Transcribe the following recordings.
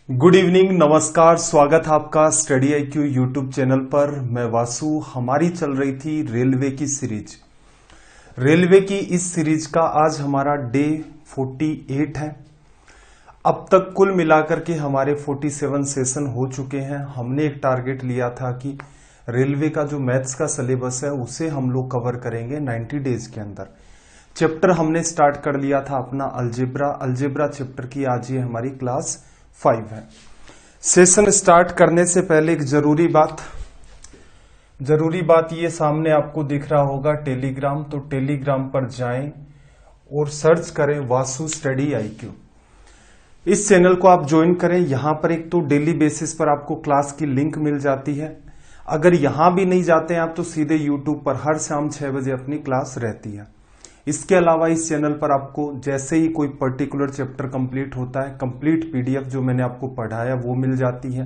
Good evening, नमस्कार, स्वागत है आपका स्टडी IQ यूट्यूब चैनल पर। मैं वासु। हमारी चल रही थी रेलवे की सीरीज। रेलवे की इस सीरीज का आज हमारा डे 48 है। अब तक कुल मिलाकर के हमारे 47 सेशन हो चुके हैं। हमने एक टारगेट लिया था कि रेलवे का जो मैथ्स का सिलेबस है उसे हम लोग कवर करेंगे 90 डेज के अंदर। चैप्टर हमने स्टार्ट कर लिया था अपना अलजेब्रा चैप्टर की आज ये हमारी क्लास 5 है। सेशन स्टार्ट करने से पहले एक जरूरी बात ये सामने आपको दिख रहा होगा टेलीग्राम। तो टेलीग्राम पर जाएं और सर्च करें वासु स्टडी IQ। इस चैनल को आप ज्वाइन करें। यहां पर एक तो डेली बेसिस पर आपको क्लास की लिंक मिल जाती है। अगर यहां भी नहीं जाते हैं आप तो सीधे यूट्यूब पर हर शाम 6 बजे अपनी क्लास रहती है। इसके अलावा इस चैनल पर आपको जैसे ही कोई पर्टिकुलर चैप्टर कंप्लीट होता है, कंप्लीट PDF जो मैंने आपको पढ़ाया वो मिल जाती है।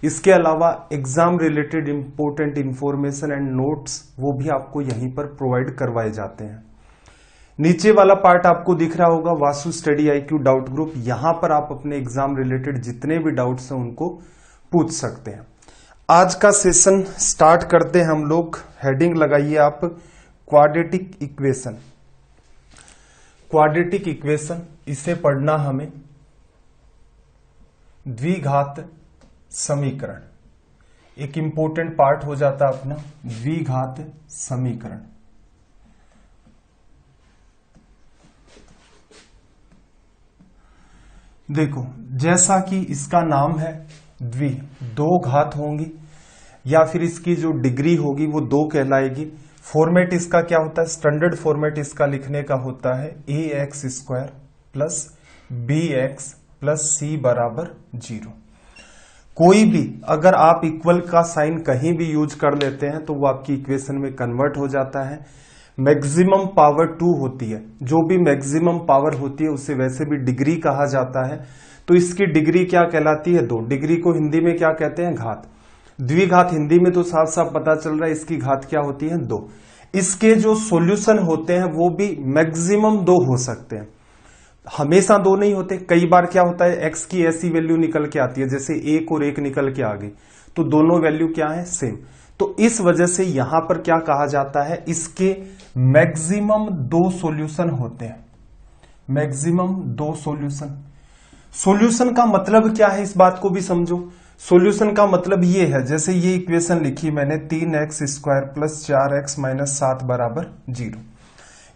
इसके अलावा exam related important information and notes वो भी आपको यहीं पर प्रोवाइड करवाए जाते हैं। नीचे वाला पार्ट आपको दिख रहा होगा Vasu study IQ doubt group. यहां पर आप अपने एग्जाम रिलेटेड जितने भी डाउट्स हैं उनको पूछ सकते हैं। आज का सेशन स्टार्ट करते हैं हम लोग। हेडिंग लगाइए आप, क्वाड्रेटिक इक्वेशन। क्वाड्रेटिक इक्वेशन इसे पढ़ना हमें द्विघात समीकरण। एक इंपॉर्टेंट पार्ट हो जाता है अपना द्विघात समीकरण। देखो, जैसा कि इसका नाम है दो घात होंगी या फिर इसकी जो डिग्री होगी वो 2 कहलाएगी। फॉर्मेट इसका क्या होता है? स्टैंडर्ड फॉर्मेट इसका लिखने का होता है ax² plus bx plus c बराबर 0। कोई भी अगर आप इक्वल का साइन कहीं भी यूज कर लेते हैं तो वो आपकी इक्वेशन में कन्वर्ट हो जाता है। मैक्सिमम पावर 2 होती है। जो भी मैक्सिमम पावर होती है उसे वैसे भी डिग्री कहा जाता है। तो इसकी डिग्री क्या कहलाती है? 2। डिग्री को हिंदी में क्या कहते हैं? घात। द्विघात हिंदी में तो साफ साफ पता चल रहा है इसकी घात क्या होती है? 2। इसके जो सॉल्यूशन होते हैं वो भी मैक्सिमम 2 हो सकते हैं, हमेशा 2 नहीं होते। कई बार क्या होता है x की ऐसी वैल्यू निकल के आती है जैसे 1 और 1 निकल के आ गई तो दोनों वैल्यू क्या है? सेम। तो इस वजह से यहां पर क्या कहा जाता है? इसके मैक्सिमम 2 सॉल्यूशन होते हैं। Maximum 2 solution. सॉल्यूशन का मतलब क्या है इस बात को भी समझो। सॉल्यूशन का मतलब ये है, जैसे ये इक्वेशन लिखी मैंने 3x² प्लस 4x माइनस 7 बराबर 0।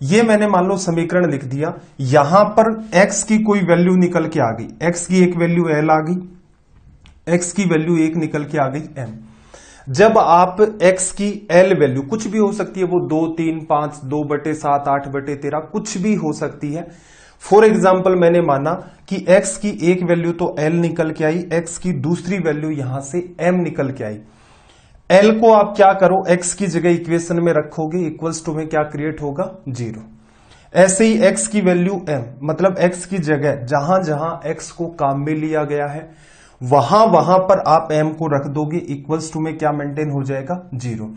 ये मैंने मान लो समीकरण लिख दिया। यहां पर x की कोई वैल्यू निकल के आ गई। x की एक वैल्यू L आ गई, x की वैल्यू 1 निकल के आ गई M। जब आप x की L वैल्यू कुछ भी हो सकती है, वो 2, 3, 5, 2/7, 8/13 कुछ भी हो सकती है। फॉर एग्जाम्पल मैंने माना कि x की एक वैल्यू तो L निकल के आई, x की दूसरी वैल्यू यहां से M निकल के आई। L को आप क्या करो, x की जगह इक्वेशन में रखोगे, इक्वल्स टू में क्या क्रिएट होगा? 0। ऐसे ही x की वैल्यू M, मतलब x की जगह जहां जहां x को काम में लिया गया है वहां पर आप M को रख दोगे, इक्वल्स टू में क्या मेंटेन हो जाएगा? 0।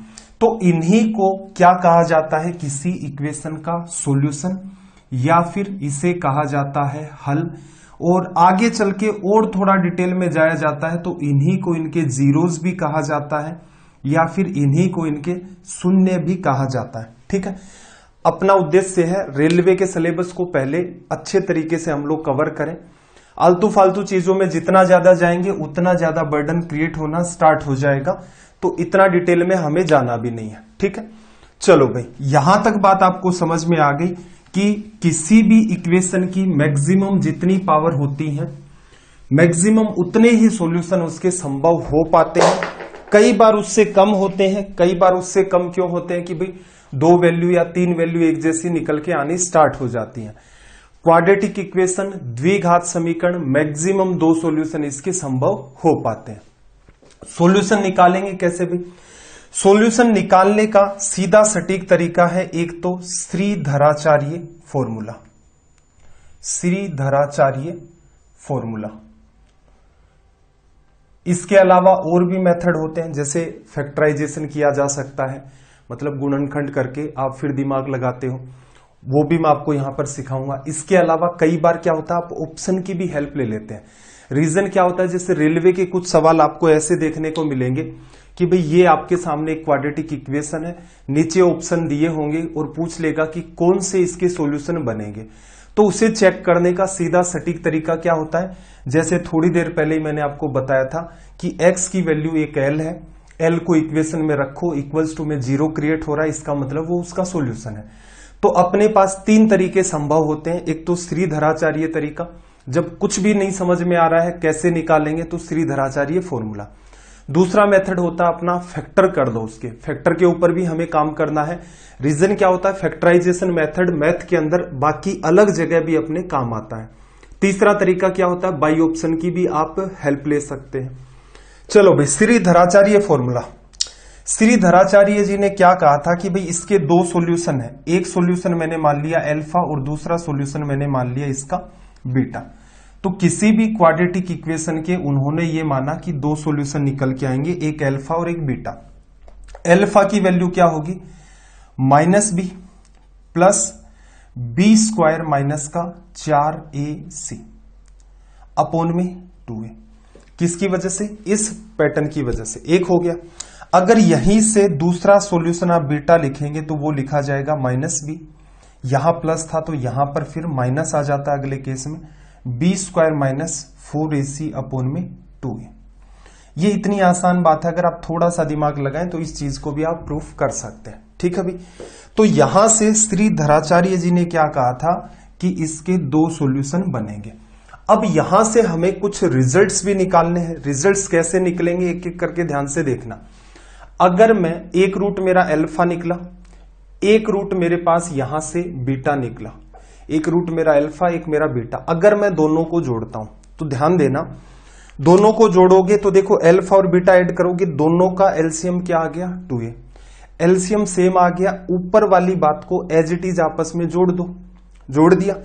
तो इन्हीं को क्या कहा जाता है? किसी इक्वेशन का सॉल्यूशन या फिर इसे कहा जाता है हल। और आगे चल के और थोड़ा डिटेल में जाया जाता है तो इन्हीं को इनके जीरोस भी कहा जाता है या फिर इन्हीं को इनके शून्य भी कहा जाता है। ठीक है। अपना उद्देश्य है रेलवे के सिलेबस को पहले अच्छे तरीके से हम लोग कवर करें। आलतू फालतू चीजों में जितना ज्यादा जाएंगे उतना ज्यादा बर्डन क्रिएट होना स्टार्ट हो जाएगा। तो इतना डिटेल में हमें जाना भी नहीं है। ठीक है। चलो भाई, यहां तक बात आपको समझ में आ गई कि किसी भी इक्वेशन की मैक्सिमम जितनी पावर होती है मैक्सिमम उतने ही सॉल्यूशन उसके संभव हो पाते हैं। कई बार उससे कम होते हैं। कई बार उससे कम क्यों होते हैं कि भाई 2 वैल्यू या 3 वैल्यू एक जैसी निकल के आनी स्टार्ट हो जाती हैं। क्वाड्रेटिक इक्वेशन, द्विघात समीकरण, मैक्सिमम 2 सॉल्यूशन इसके संभव हो पाते हैं। सॉल्यूशन निकालेंगे कैसे भाई? सॉल्यूशन निकालने का सीधा सटीक तरीका है एक तो श्रीधराचार्य फॉर्मूला। श्रीधराचार्य फॉर्मूला। इसके अलावा और भी मेथड होते हैं, जैसे फैक्टराइजेशन किया जा सकता है, मतलब गुणनखंड करके आप फिर दिमाग लगाते हो, वो भी मैं आपको यहां पर सिखाऊंगा। इसके अलावा कई बार क्या होता है आप ऑप्शन की भी हेल्प ले लेते हैं। रीजन क्या होता है, जैसे रेलवे के कुछ सवाल आपको ऐसे देखने को मिलेंगे कि भाई ये आपके सामने एक क्वाड्रेटिक इक्वेशन है, नीचे ऑप्शन दिए होंगे और पूछ लेगा कि कौन से इसके सॉल्यूशन बनेंगे। तो उसे चेक करने का सीधा सटीक तरीका क्या होता है, जैसे थोड़ी देर पहले ही मैंने आपको बताया था कि x की वैल्यू एक l है, l को इक्वेशन में रखो, इक्वल्स टू में 0 क्रिएट हो रहा है, इसका मतलब वो उसका सॉल्यूशन है। तो अपने पास तीन तरीके संभव होते हैं। एक तो श्रीधराचार्य तरीका, जब कुछ भी नहीं समझ में आ रहा है कैसे निकालेंगे तो श्रीधराचार्य फॉर्मूला। दूसरा मेथड होता है अपना फैक्टर कर दो, उसके फैक्टर के ऊपर भी हमें काम करना है। रीजन क्या होता है, फैक्टराइजेशन मेथड मैथ के अंदर बाकी अलग जगह भी अपने काम आता है। तीसरा तरीका क्या होता है, बाई ऑप्शन की भी आप हेल्प ले सकते हैं। चलो भाई, श्रीधराचार्य फॉर्मूला। श्रीधराचार्य जी ने क्या कहा था कि भाई इसके दो सॉल्यूशन है, एक सॉल्यूशन मैंने मान लिया अल्फा और दूसरा सॉल्यूशन मैंने मान लिया इसका बीटा। तो किसी भी क्वाड्रेटिक इक्वेशन के उन्होंने ये माना कि दो सॉल्यूशन निकल के आएंगे, एक अल्फा और एक बीटा। अल्फा की वैल्यू क्या होगी, -b plus b square minus का 4ac अपॉन में 2a। किसकी वजह से, इस पैटर्न की वजह से। एक हो गया। अगर यहीं से दूसरा सॉल्यूशन आप बीटा लिखेंगे तो वो लिखा जाएगा -b, यहां प्लस था तो यहां पर फिर माइनस आ जाता है अगले केस में, B square minus 4ac upon में 2a। ये इतनी आसान बात है, अगर आप थोड़ा सा दिमाग लगाएं तो इस चीज को भी आप प्रूफ कर सकते हैं। ठीक है भाई, तो यहां से श्रीधराचार्य जी ने क्या कहा था कि इसके दो सॉल्यूशन बनेंगे। अब यहां से हमें कुछ रिजल्ट्स भी निकालने हैं। रिजल्ट्स कैसे निकलेंगे एक एक करके ध्यान से देखना। अगर मैं एक रूट मेरा अल्फा निकला, एक रूट मेरे पास यहां से बीटा निकला, एक रूट मेरा अल्फा एक मेरा बीटा, अगर मैं दोनों को जोड़ता हूं तो ध्यान देना, दोनों को जोड़ोगे तो देखो अल्फा और बीटा ऐड करोगे, दोनों का एलसीएम क्या आ गया 2a। एलसीएम सेम आ गया, ऊपर वाली बात को एज इट इज आपस में जोड़ दो, जोड़ दिया।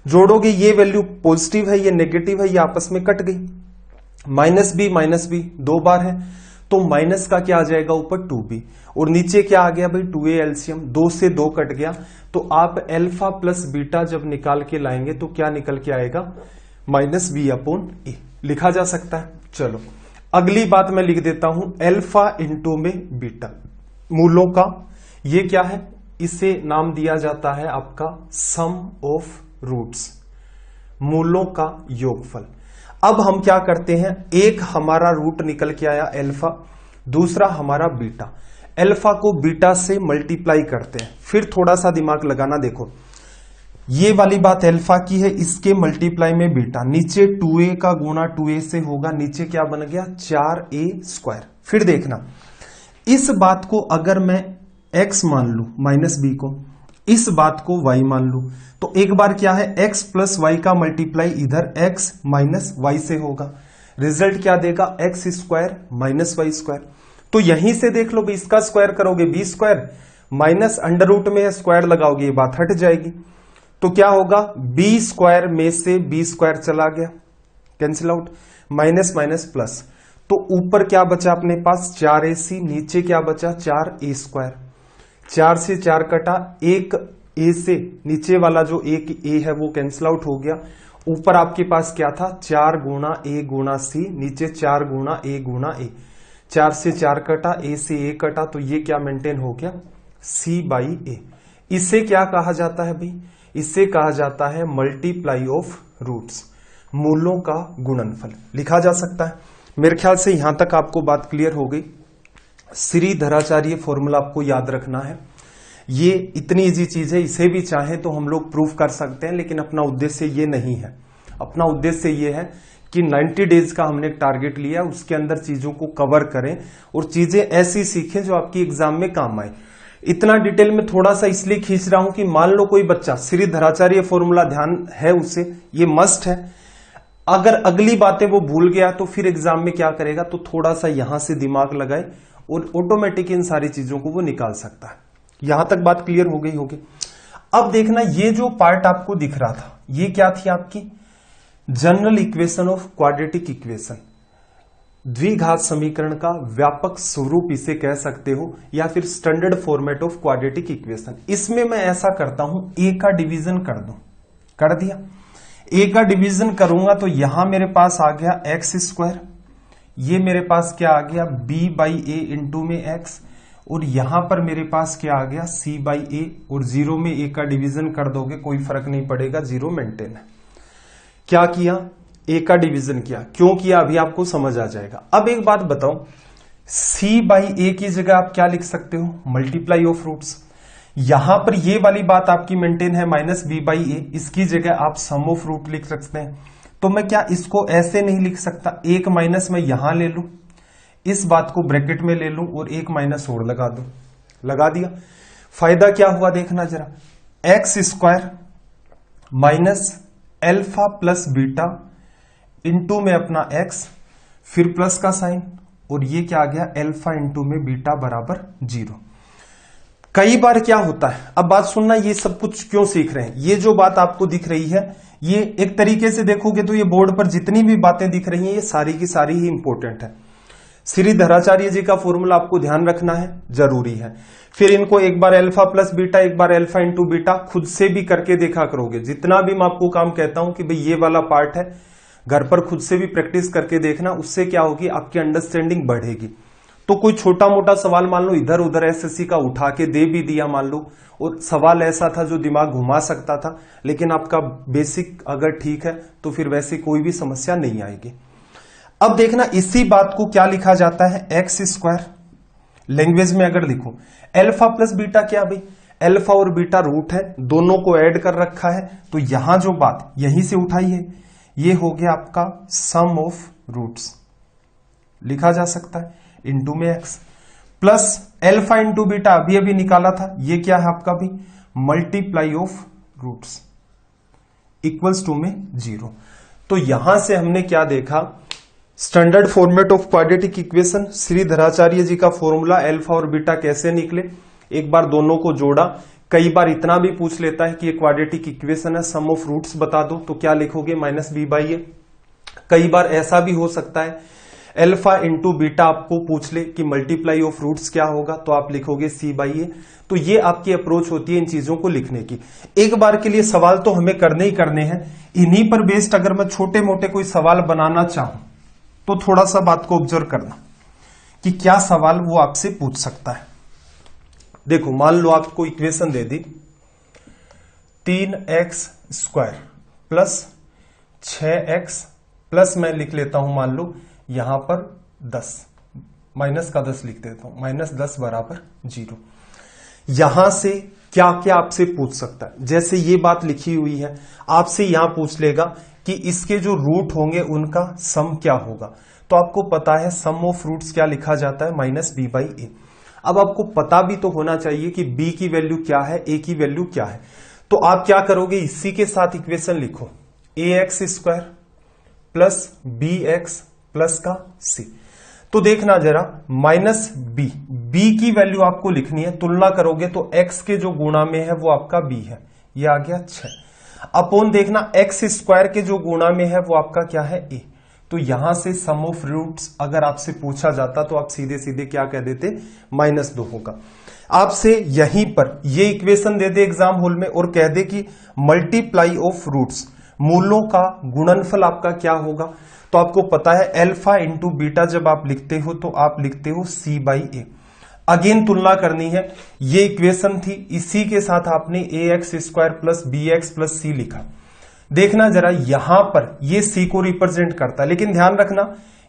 जोड़ोगे, ये वैल्यू पॉजिटिव है ये नेगेटिव है, ये आपस में कट गई। -b दो बार है तो माइनस का क्या आ जाएगा ऊपर 2b, और नीचे क्या आ गया भाई 2a एलसीएम, 2 से 2 कट गया। तो आप अल्फा प्लस बीटा जब निकाल के लाएंगे तो क्या निकल के आएगा, -b अपॉन a लिखा जा सकता है। चलो अगली बात मैं लिख देता हूं, अल्फा इंटू में बीटा, मूलों का ये क्या है, इसे नाम दिया जाता है आपका सम ऑफ रूट्स, मूलों का योगफल। अब हम क्या करते हैं, एक हमारा रूट निकल के आया अल्फा, दूसरा हमारा बीटा। अल्फा को बीटा से मल्टीप्लाई करते हैं, फिर थोड़ा सा दिमाग लगाना। देखो ये वाली बात अल्फा की है, इसके मल्टीप्लाई में बीटा, नीचे 2a का गुणा 2a से होगा, नीचे क्या बन गया 4a स्क्वायर। फिर देखना, इस बात को अगर मैं x मान लू -b को, इस बात को y मान लू, तो एक बार क्या है x प्लस वाई का मल्टीप्लाई इधर x माइनस वाई से होगा, रिजल्ट क्या देगा x square minus y square. तो यहीं से देख लो, इसका स्क्वायर करोगे b square minus under root में स्क्वायर लगाओगे, ये बात हट जाएगी। तो क्या होगा, b स्क्वायर में से b स्क्वायर चला गया, cancel out, minus minus plus, तो ऊपर क्या बचा अपने पास 4ac, नीचे क्या बचा 4a स्क्वायर, 4 से 4 कटा, एक a से नीचे वाला जो एक a है वो कैंसिल आउट हो गया, ऊपर आपके पास क्या था 4 गुणा a गुणा c, नीचे 4 गुणा a गुणा a, 4 से 4 कटा, a से a कटा, तो ये क्या मेंटेन हो गया c बाई a। इसे क्या कहा जाता है भाई, इसे कहा जाता है मल्टीप्लाई ऑफ रूट्स, मूलों का गुणनफल लिखा जा सकता है। मेरे ख्याल से यहां तक आपको बात क्लियर हो गई। श्रीधराचार्य फॉर्मूला आपको याद रखना है, ये इतनी इजी चीज है, इसे भी चाहे तो हम लोग प्रूफ कर सकते हैं, लेकिन अपना उद्देश्य ये नहीं है। अपना उद्देश्य ये है कि 90 डेज का हमने एक टारगेट लिया, उसके अंदर चीजों को कवर करें और चीजें ऐसी सीखें जो आपकी एग्जाम में काम आए। इतना डिटेल में थोड़ा सा इसलिए खींच रहा हूं कि मान लो कोई बच्चा श्रीधराचार्य फॉर्मूला ध्यान है उसे, ये मस्ट है, अगर अगली बातें वो भूल गया तो फिर एग्जाम में क्या करेगा, तो थोड़ा सा यहां से दिमाग लगाए और ऑटोमेटिक इन सारी चीजों को वो निकाल सकता है। यहां तक बात क्लियर हो गई होगी। अब देखना, ये जो पार्ट आपको दिख रहा था ये क्या थी आपकी general equation of quadratic equation, द्विघात समीकरण का व्यापक स्वरूप इसे कह सकते हो, या फिर standard format of quadratic equation. इसमें मैं ऐसा करता हूं, ए का डिवीजन कर दूं, कर दिया, ए का डिवीजन करूंगा तो यहां मेरे पास आ गया एक्स स्क्वायर, ये मेरे पास क्या आ गया बी बाई ए इंटू में एक्स, और यहां पर मेरे पास क्या आ गया सी बाई ए, और जीरो में ए का डिवीजन कर दोगे कोई फर्क नहीं पड़ेगा, जीरो मेंटेन है। क्या किया, ए का डिवीजन किया, क्यों किया अभी आपको समझ आ जाएगा। अब एक बात बताओ, सी बाई ए की जगह आप क्या लिख सकते हो, मल्टीप्लाई ऑफ रूट्स। यहां पर ये वाली बात आपकी मेंटेन है माइनस बी बाई ए, इसकी जगह आप सम ऑफ रूट लिख सकते हैं। तो मैं क्या इसको ऐसे नहीं लिख सकता, एक माइनस मैं यहां ले लूं, इस बात को ब्रैकेट में ले लूं और एक माइनस और लगा दूं, लगा दिया। फायदा क्या हुआ देखना जरा, x square minus alpha plus beta into में अपना एक्स, फिर प्लस का साइन, और ये क्या आ गया एल्फा इंटू में बीटा बराबर जीरो। कई बार क्या होता है, अब बात सुनना, ये सब कुछ क्यों सीख रहे हैं, ये जो बात आपको दिख रही है, ये एक तरीके से देखोगे तो ये बोर्ड पर जितनी भी बातें दिख रही हैं ये सारी की सारी ही इंपॉर्टेंट है। श्रीधराचार्य जी का फॉर्मूला आपको ध्यान रखना है, जरूरी है। फिर इनको एक बार अल्फा प्लस बीटा, एक बार अल्फा इंटू बीटा खुद से भी करके देखा करोगे। जितना भी मैं आपको काम कहता हूं कि भाई ये वाला पार्ट है, घर पर खुद से भी प्रैक्टिस करके देखना, उससे क्या होगी आपकी अंडरस्टैंडिंग बढ़ेगी। तो कोई छोटा मोटा सवाल मान लो इधर उधर एसएससी का उठा के दे भी दिया मान लो, और सवाल ऐसा था जो दिमाग घुमा सकता था, लेकिन आपका बेसिक अगर ठीक है तो फिर वैसे कोई भी समस्या नहीं आएगी। अब देखना इसी बात को क्या लिखा जाता है, एक्स स्क्वायर लैंग्वेज में अगर लिखो, अल्फा प्लस बीटा क्या भाई, अल्फा और बीटा रूट है, दोनों को ऐड कर रखा है, तो यहां जो बात यहीं से उठाई है ये हो गया आपका सम ऑफ रूट्स, लिखा जा सकता है इंटू में X, plus alpha into beta अभी अभी निकाला था, ये क्या है आपका भी multiply of roots equals to में जीरो। तो यहां से हमने क्या देखा, standard format of quadratic equation, Shridharacharya ji का फॉर्मूला अल्फा और बीटा कैसे निकले, एक बार दोनों को जोड़ा। कई बार इतना भी पूछ लेता है कि ये क्वाड्रेटिक इक्वेशन है, सम ऑफ रूट्स बता दो, तो क्या लिखोगे माइनस बी बाई ए। कई बार ऐसा भी हो सकता है अल्फा इंटू बीटा आपको पूछ ले कि मल्टीप्लाई ऑफ रूट्स क्या होगा, तो आप लिखोगे सी बाई ए। तो ये आपकी अप्रोच होती है इन चीजों को लिखने की। एक बार के लिए सवाल तो हमें करने ही करने हैं, इन्हीं पर बेस्ड अगर मैं छोटे मोटे कोई सवाल बनाना चाहूं तो थोड़ा सा बात को ऑब्जर्व करना कि क्या सवाल वो आपसे पूछ सकता है। देखो मान लो आपको इक्वेशन दे दी 3x square plus 6x plus मैं लिख लेता हूं मान लो यहां पर 10, माइनस का 10 लिख देता हूं, माइनस 10 बराबर 0। यहां से क्या क्या आपसे पूछ सकता है, जैसे ये बात लिखी हुई है, आपसे यहां पूछ लेगा कि इसके जो रूट होंगे उनका सम क्या होगा। तो आपको पता है सम ऑफ रूट्स क्या लिखा जाता है, माइनस बी बाई ए। अब आपको पता भी तो होना चाहिए कि b की वैल्यू क्या है, a की वैल्यू क्या है। तो आप क्या करोगे, इसी के साथ इक्वेशन लिखो, ax square plus bx plus का c। तो देखना जरा माइनस b की वैल्यू आपको लिखनी है, तुलना करोगे तो x के जो गुणा में है वो आपका b है, ये आ गया 6, अपॉन देखना x स्क्वायर के जो गुणा में है वो आपका क्या है a। तो यहां से सम ऑफ रूट्स अगर आपसे पूछा जाता तो आप सीधे सीधे क्या कह देते, -2 होगा। आपसे यहीं पर ये इक्वेशन दे दे एग्जाम हॉल में और कह दे कि मल्टीप्लाई ऑफ रूट्स, मूलों का गुणनफल आपका क्या होगा, तो आपको पता है अल्फा इंटू बीटा जब आप लिखते हो तो आप लिखते हो सी बाई ए। अगेन तुलना करनी है, ये इक्वेशन थी, इसी के साथ आपने A X square plus B X plus C लिखा। देखना जरा यहां पर ये सी को रिप्रेजेंट करता है, लेकिन ध्यान रखना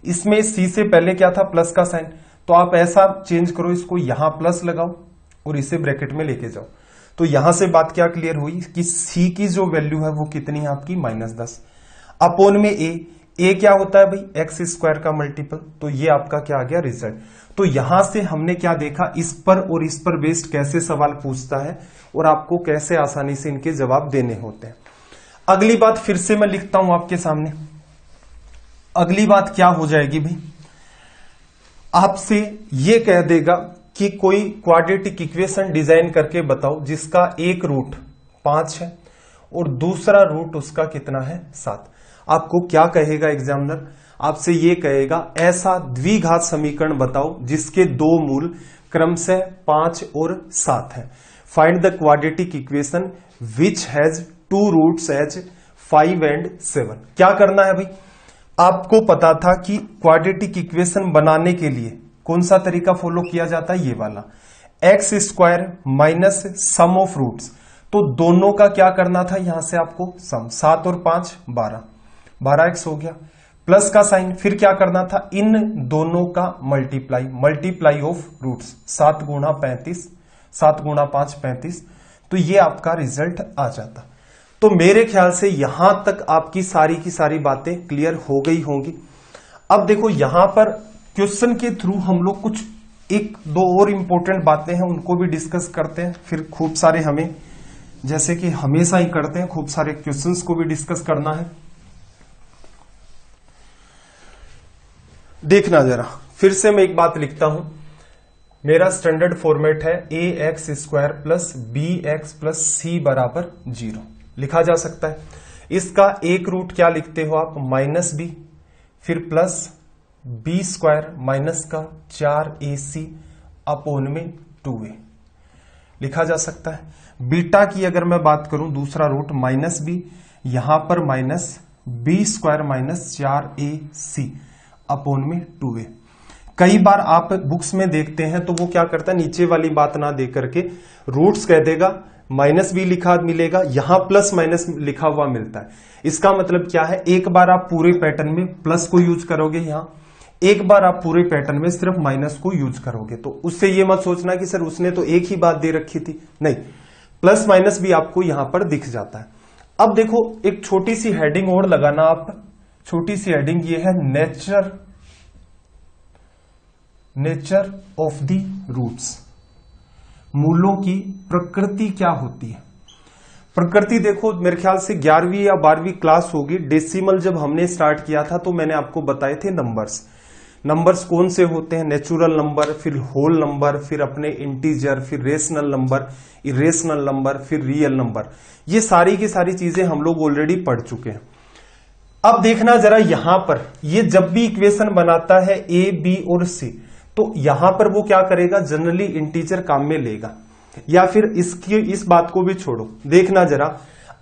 इसमें सी से पहले क्या था, प्लस का साइन। तो आप ऐसा चेंज करो, इसको यहां प्लस लगाओ और इसे ब्रैकेट में लेके जाओ। तो यहां से बात क्या क्लियर हुई कि सी की जो वैल्यू है वो कितनी है आपकी, -10 अपॉन में ए क्या होता है भाई, एक्स स्क्वायर का मल्टीपल। तो ये आपका क्या आ गया रिजल्ट। तो यहां से हमने क्या देखा, इस पर और इस पर बेस्ड कैसे सवाल पूछता है और आपको कैसे आसानी से इनके जवाब देने होते हैं। अगली बात फिर से मैं लिखता हूं आपके सामने, अगली बात क्या हो जाएगी भाई, आपसे ये कह देगा कि कोई क्वाड्रेटिक इक्वेशन डिजाइन करके बताओ जिसका एक रूट 5 है और दूसरा रूट उसका कितना है, 7। आपको क्या कहेगा एग्जामिनर, आपसे ये कहेगा ऐसा द्विघात समीकरण बताओ जिसके दो मूल क्रमशः 5 और 7 है। Find the quadratic equation which has 2 roots as 5 and 7। क्या करना है भाई, आपको पता था कि क्वाड्रेटिक इक्वेशन बनाने के लिए कौन सा तरीका फॉलो किया जाता है, ये वाला, x square minus sum of roots. तो दोनों का क्या करना था, यहां से आपको सम, 7 और 5 12, 12x हो गया, प्लस का साइन, फिर क्या करना था, इन दोनों का मल्टीप्लाई ऑफ रूट्स, 7 गुणा 35, 7 गुणा 5 35, तो ये आपका रिजल्ट आ जाता। तो मेरे ख्याल से यहां तक आपकी सारी की सारी बातें क्लियर हो गई होंगी। अब देखो यहां पर क्वेश्चन के थ्रू हम लोग कुछ एक दो और इंपॉर्टेंट बातें हैं उनको भी डिस्कस करते हैं, फिर खूब सारे हमें, जैसे कि हमेशा ही करते हैं, खूब सारे क्वेश्चंस को भी डिस्कस करना है। देखना जरा, फिर से मैं एक बात लिखता हूं, मेरा स्टैंडर्ड फॉर्मेट है A X square plus B X plus C बराबर 0 लिखा जा सकता है। इसका एक रूट क्या लिखते हो आप, माइनस बी, फिर प्लस बी स्क्वायर माइनस का 4ac अपॉन में 2a लिखा जा सकता है। बीटा की अगर मैं बात करूं, दूसरा रूट माइनस बी, यहां पर minus b square minus 4ac upon में 2a। कई बार आप बुक्स में देखते हैं तो वो क्या करता है, नीचे वाली बात ना दे करके रूट्स कह देगा, माइनस बी लिखा मिलेगा, यहां प्लस माइनस लिखा हुआ मिलता है। इसका मतलब क्या है, एक बार आप पूरे पैटर्न में प्लस को यूज करोगे, यहां एक बार आप पूरे पैटर्न में सिर्फ माइनस को यूज करोगे। तो उससे ये मत सोचना कि सर उसने तो एक ही बात दे रखी थी, नहीं, प्लस माइनस भी आपको यहां पर दिख जाता है। अब देखो एक छोटी सी हेडिंग और लगाना आप, छोटी सी हेडिंग ये है, नेचर ऑफ द रूट्स, मूलों की प्रकृति क्या होती है। प्रकृति देखो मेरे ख्याल से 11वीं या 12वीं क्लास होगी, डेसिमल जब हमने स्टार्ट किया था तो मैंने आपको बताए थे नंबर्स कौन से होते हैं, नेचुरल नंबर, फिर होल नंबर, फिर अपने इंटीजर, फिर रेशनल नंबर, इरेशनल नंबर, फिर रियल नंबर। ये सारी की सारी चीजें हम लोग ऑलरेडी पढ़ चुके हैं। अब देखना जरा यहां पर, ये जब भी इक्वेशन बनाता है ए बी और सी, तो यहां पर वो क्या करेगा, जनरली इंटीजर काम में लेगा, या फिर इस बात को भी छोड़ो। देखना जरा,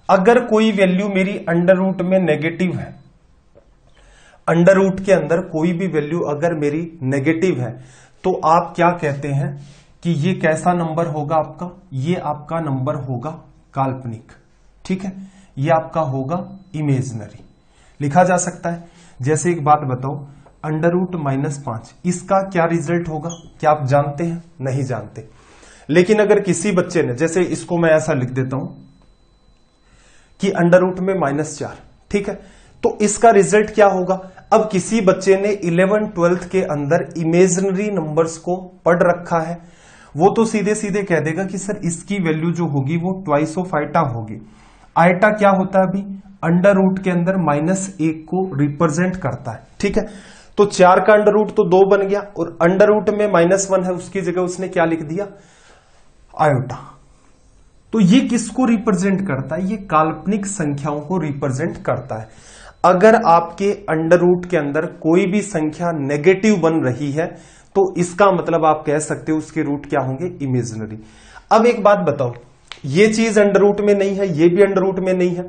अगर कोई वैल्यू मेरी अंडर रूट में नेगेटिव है, अंडर रूट के अंदर कोई भी वैल्यू अगर मेरी नेगेटिव है, तो आप क्या कहते हैं कि ये कैसा नंबर होगा आपका, ये आपका नंबर होगा काल्पनिक, ठीक है, ये आपका होगा इमेजिनरी, लिखा जा सकता है। जैसे एक बात बताओ, अंडर रूट -5, इसका क्या रिजल्ट होगा, क्या आप जानते हैं, नहीं जानते। लेकिन अगर किसी बच्चे ने, जैसे इसको मैं ऐसा लिख देता हूं कि अंडर रूट में -4, ठीक है, तो इसका रिजल्ट क्या होगा। अब किसी बच्चे ने 11th 12th के अंदर इमेजिनरी नंबर्स को पढ़ रखा है, वो तो सीधे सीधे कह देगा कि सर इसकी वैल्यू जो होगी वो ट्वाइस ऑफ आइटा होगी। आइटा क्या होता है अभी, अंडर रूट के अंदर -1 को रिप्रेजेंट करता है, ठीक है। तो 4 का अंडर रूट तो 2 बन गया, और अंडर रूट में -1 है, उसकी जगह उसने क्या लिख दिया, आयोटा। तो ये किसको रिप्रेजेंट करता है, ये काल्पनिक संख्याओं को रिप्रेजेंट करता है। अगर आपके अंडर रूट के अंदर कोई भी संख्या नेगेटिव बन रही है, तो इसका मतलब आप कह सकते हो उसके रूट क्या होंगे, इमेजिनरी। अब एक बात बताओ, ये चीज अंडर रूट में नहीं है, ये भी अंडर रूट में नहीं है,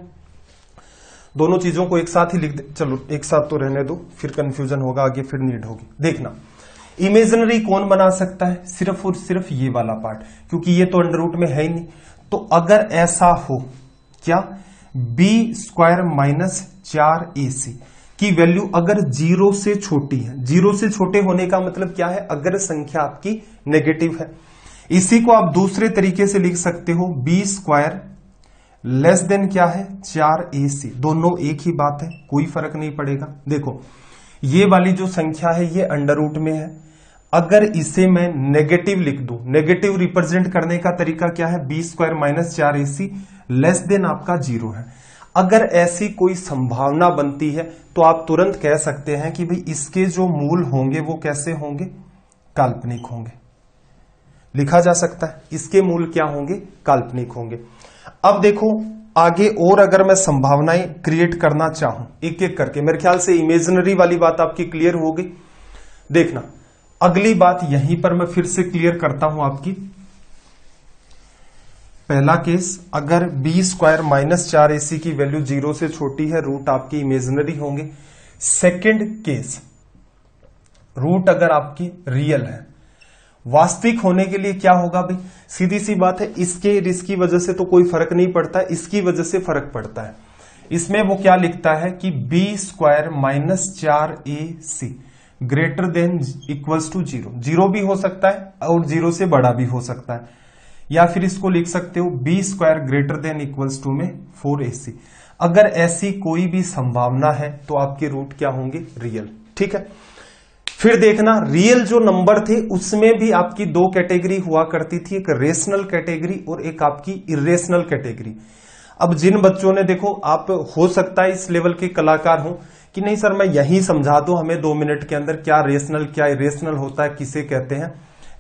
दोनों चीजों को एक साथ ही लिख दे, चलो एक साथ तो रहने दो, फिर कंफ्यूजन होगा आगे, फिर नीड होगी। देखना, इमेजिनरी कौन बना सकता है, सिर्फ और सिर्फ ये वाला पार्ट, क्योंकि ये तो अंडर रूट में है ही नहीं। तो अगर ऐसा हो, क्या b² - 4ac की वैल्यू अगर 0 से छोटी है, 0 से छोटे होने का मतलब क्या है, अगर संख्या आपकी नेगेटिव है। इसी को आप दूसरे तरीके से लिख सकते हो, b² लेस देन क्या है, 4ac, दोनों एक ही बात है, कोई फर्क नहीं पड़ेगा। देखो ये वाली जो संख्या है ये अंडर रूट में है, अगर इसे मैं नेगेटिव लिख दूं, नेगेटिव रिप्रेजेंट करने का तरीका क्या है, b² - 4ac लेस देन आपका 0 है। अगर ऐसी कोई संभावना बनती है तो आप तुरंत कह सकते हैं कि भाई इसके जो मूल होंगे वो कैसे होंगे, काल्पनिक होंगे, लिखा जा सकता है, इसके मूल क्या होंगे, काल्पनिक होंगे। अब देखो आगे और अगर मैं संभावनाएं क्रिएट करना चाहूं एक एक करके, मेरे ख्याल से इमेजिनरी वाली बात आपकी क्लियर हो गई। देखना अगली बात यहीं पर मैं फिर से क्लियर करता हूं आपकी, पहला केस, अगर बी स्क्वायर माइनस 4ac की वैल्यू 0 से छोटी है, रूट आपकी इमेजिनरी होंगे। सेकंड केस, रूट अगर आपकी रियल है। वास्तविक होने के लिए क्या होगा भाई, सीधी सी बात है, इसके इसकी वजह से तो कोई फर्क नहीं पड़ता, इसकी वजह से फर्क पड़ता है। इसमें वो क्या लिखता है कि b square minus 4ac greater than equals to 0। 0 भी हो सकता है और 0 से बड़ा भी हो सकता है, या फिर इसको लिख सकते हो b square greater than equals to में 4ac। अगर ऐसी कोई भी संभावना है तो आपके रूट क्या होंगे, रियल। ठीक है, फिर देखना रियल जो नंबर थे उसमें भी आपकी दो कैटेगरी हुआ करती थी, एक रेशनल कैटेगरी और एक आपकी इरेशनल कैटेगरी। अब जिन बच्चों ने, देखो आप हो सकता है इस लेवल के कलाकार हो कि नहीं सर मैं यही समझा दो हमें 2 मिनट के अंदर क्या रेशनल क्या इरेशनल होता है, किसे कहते हैं,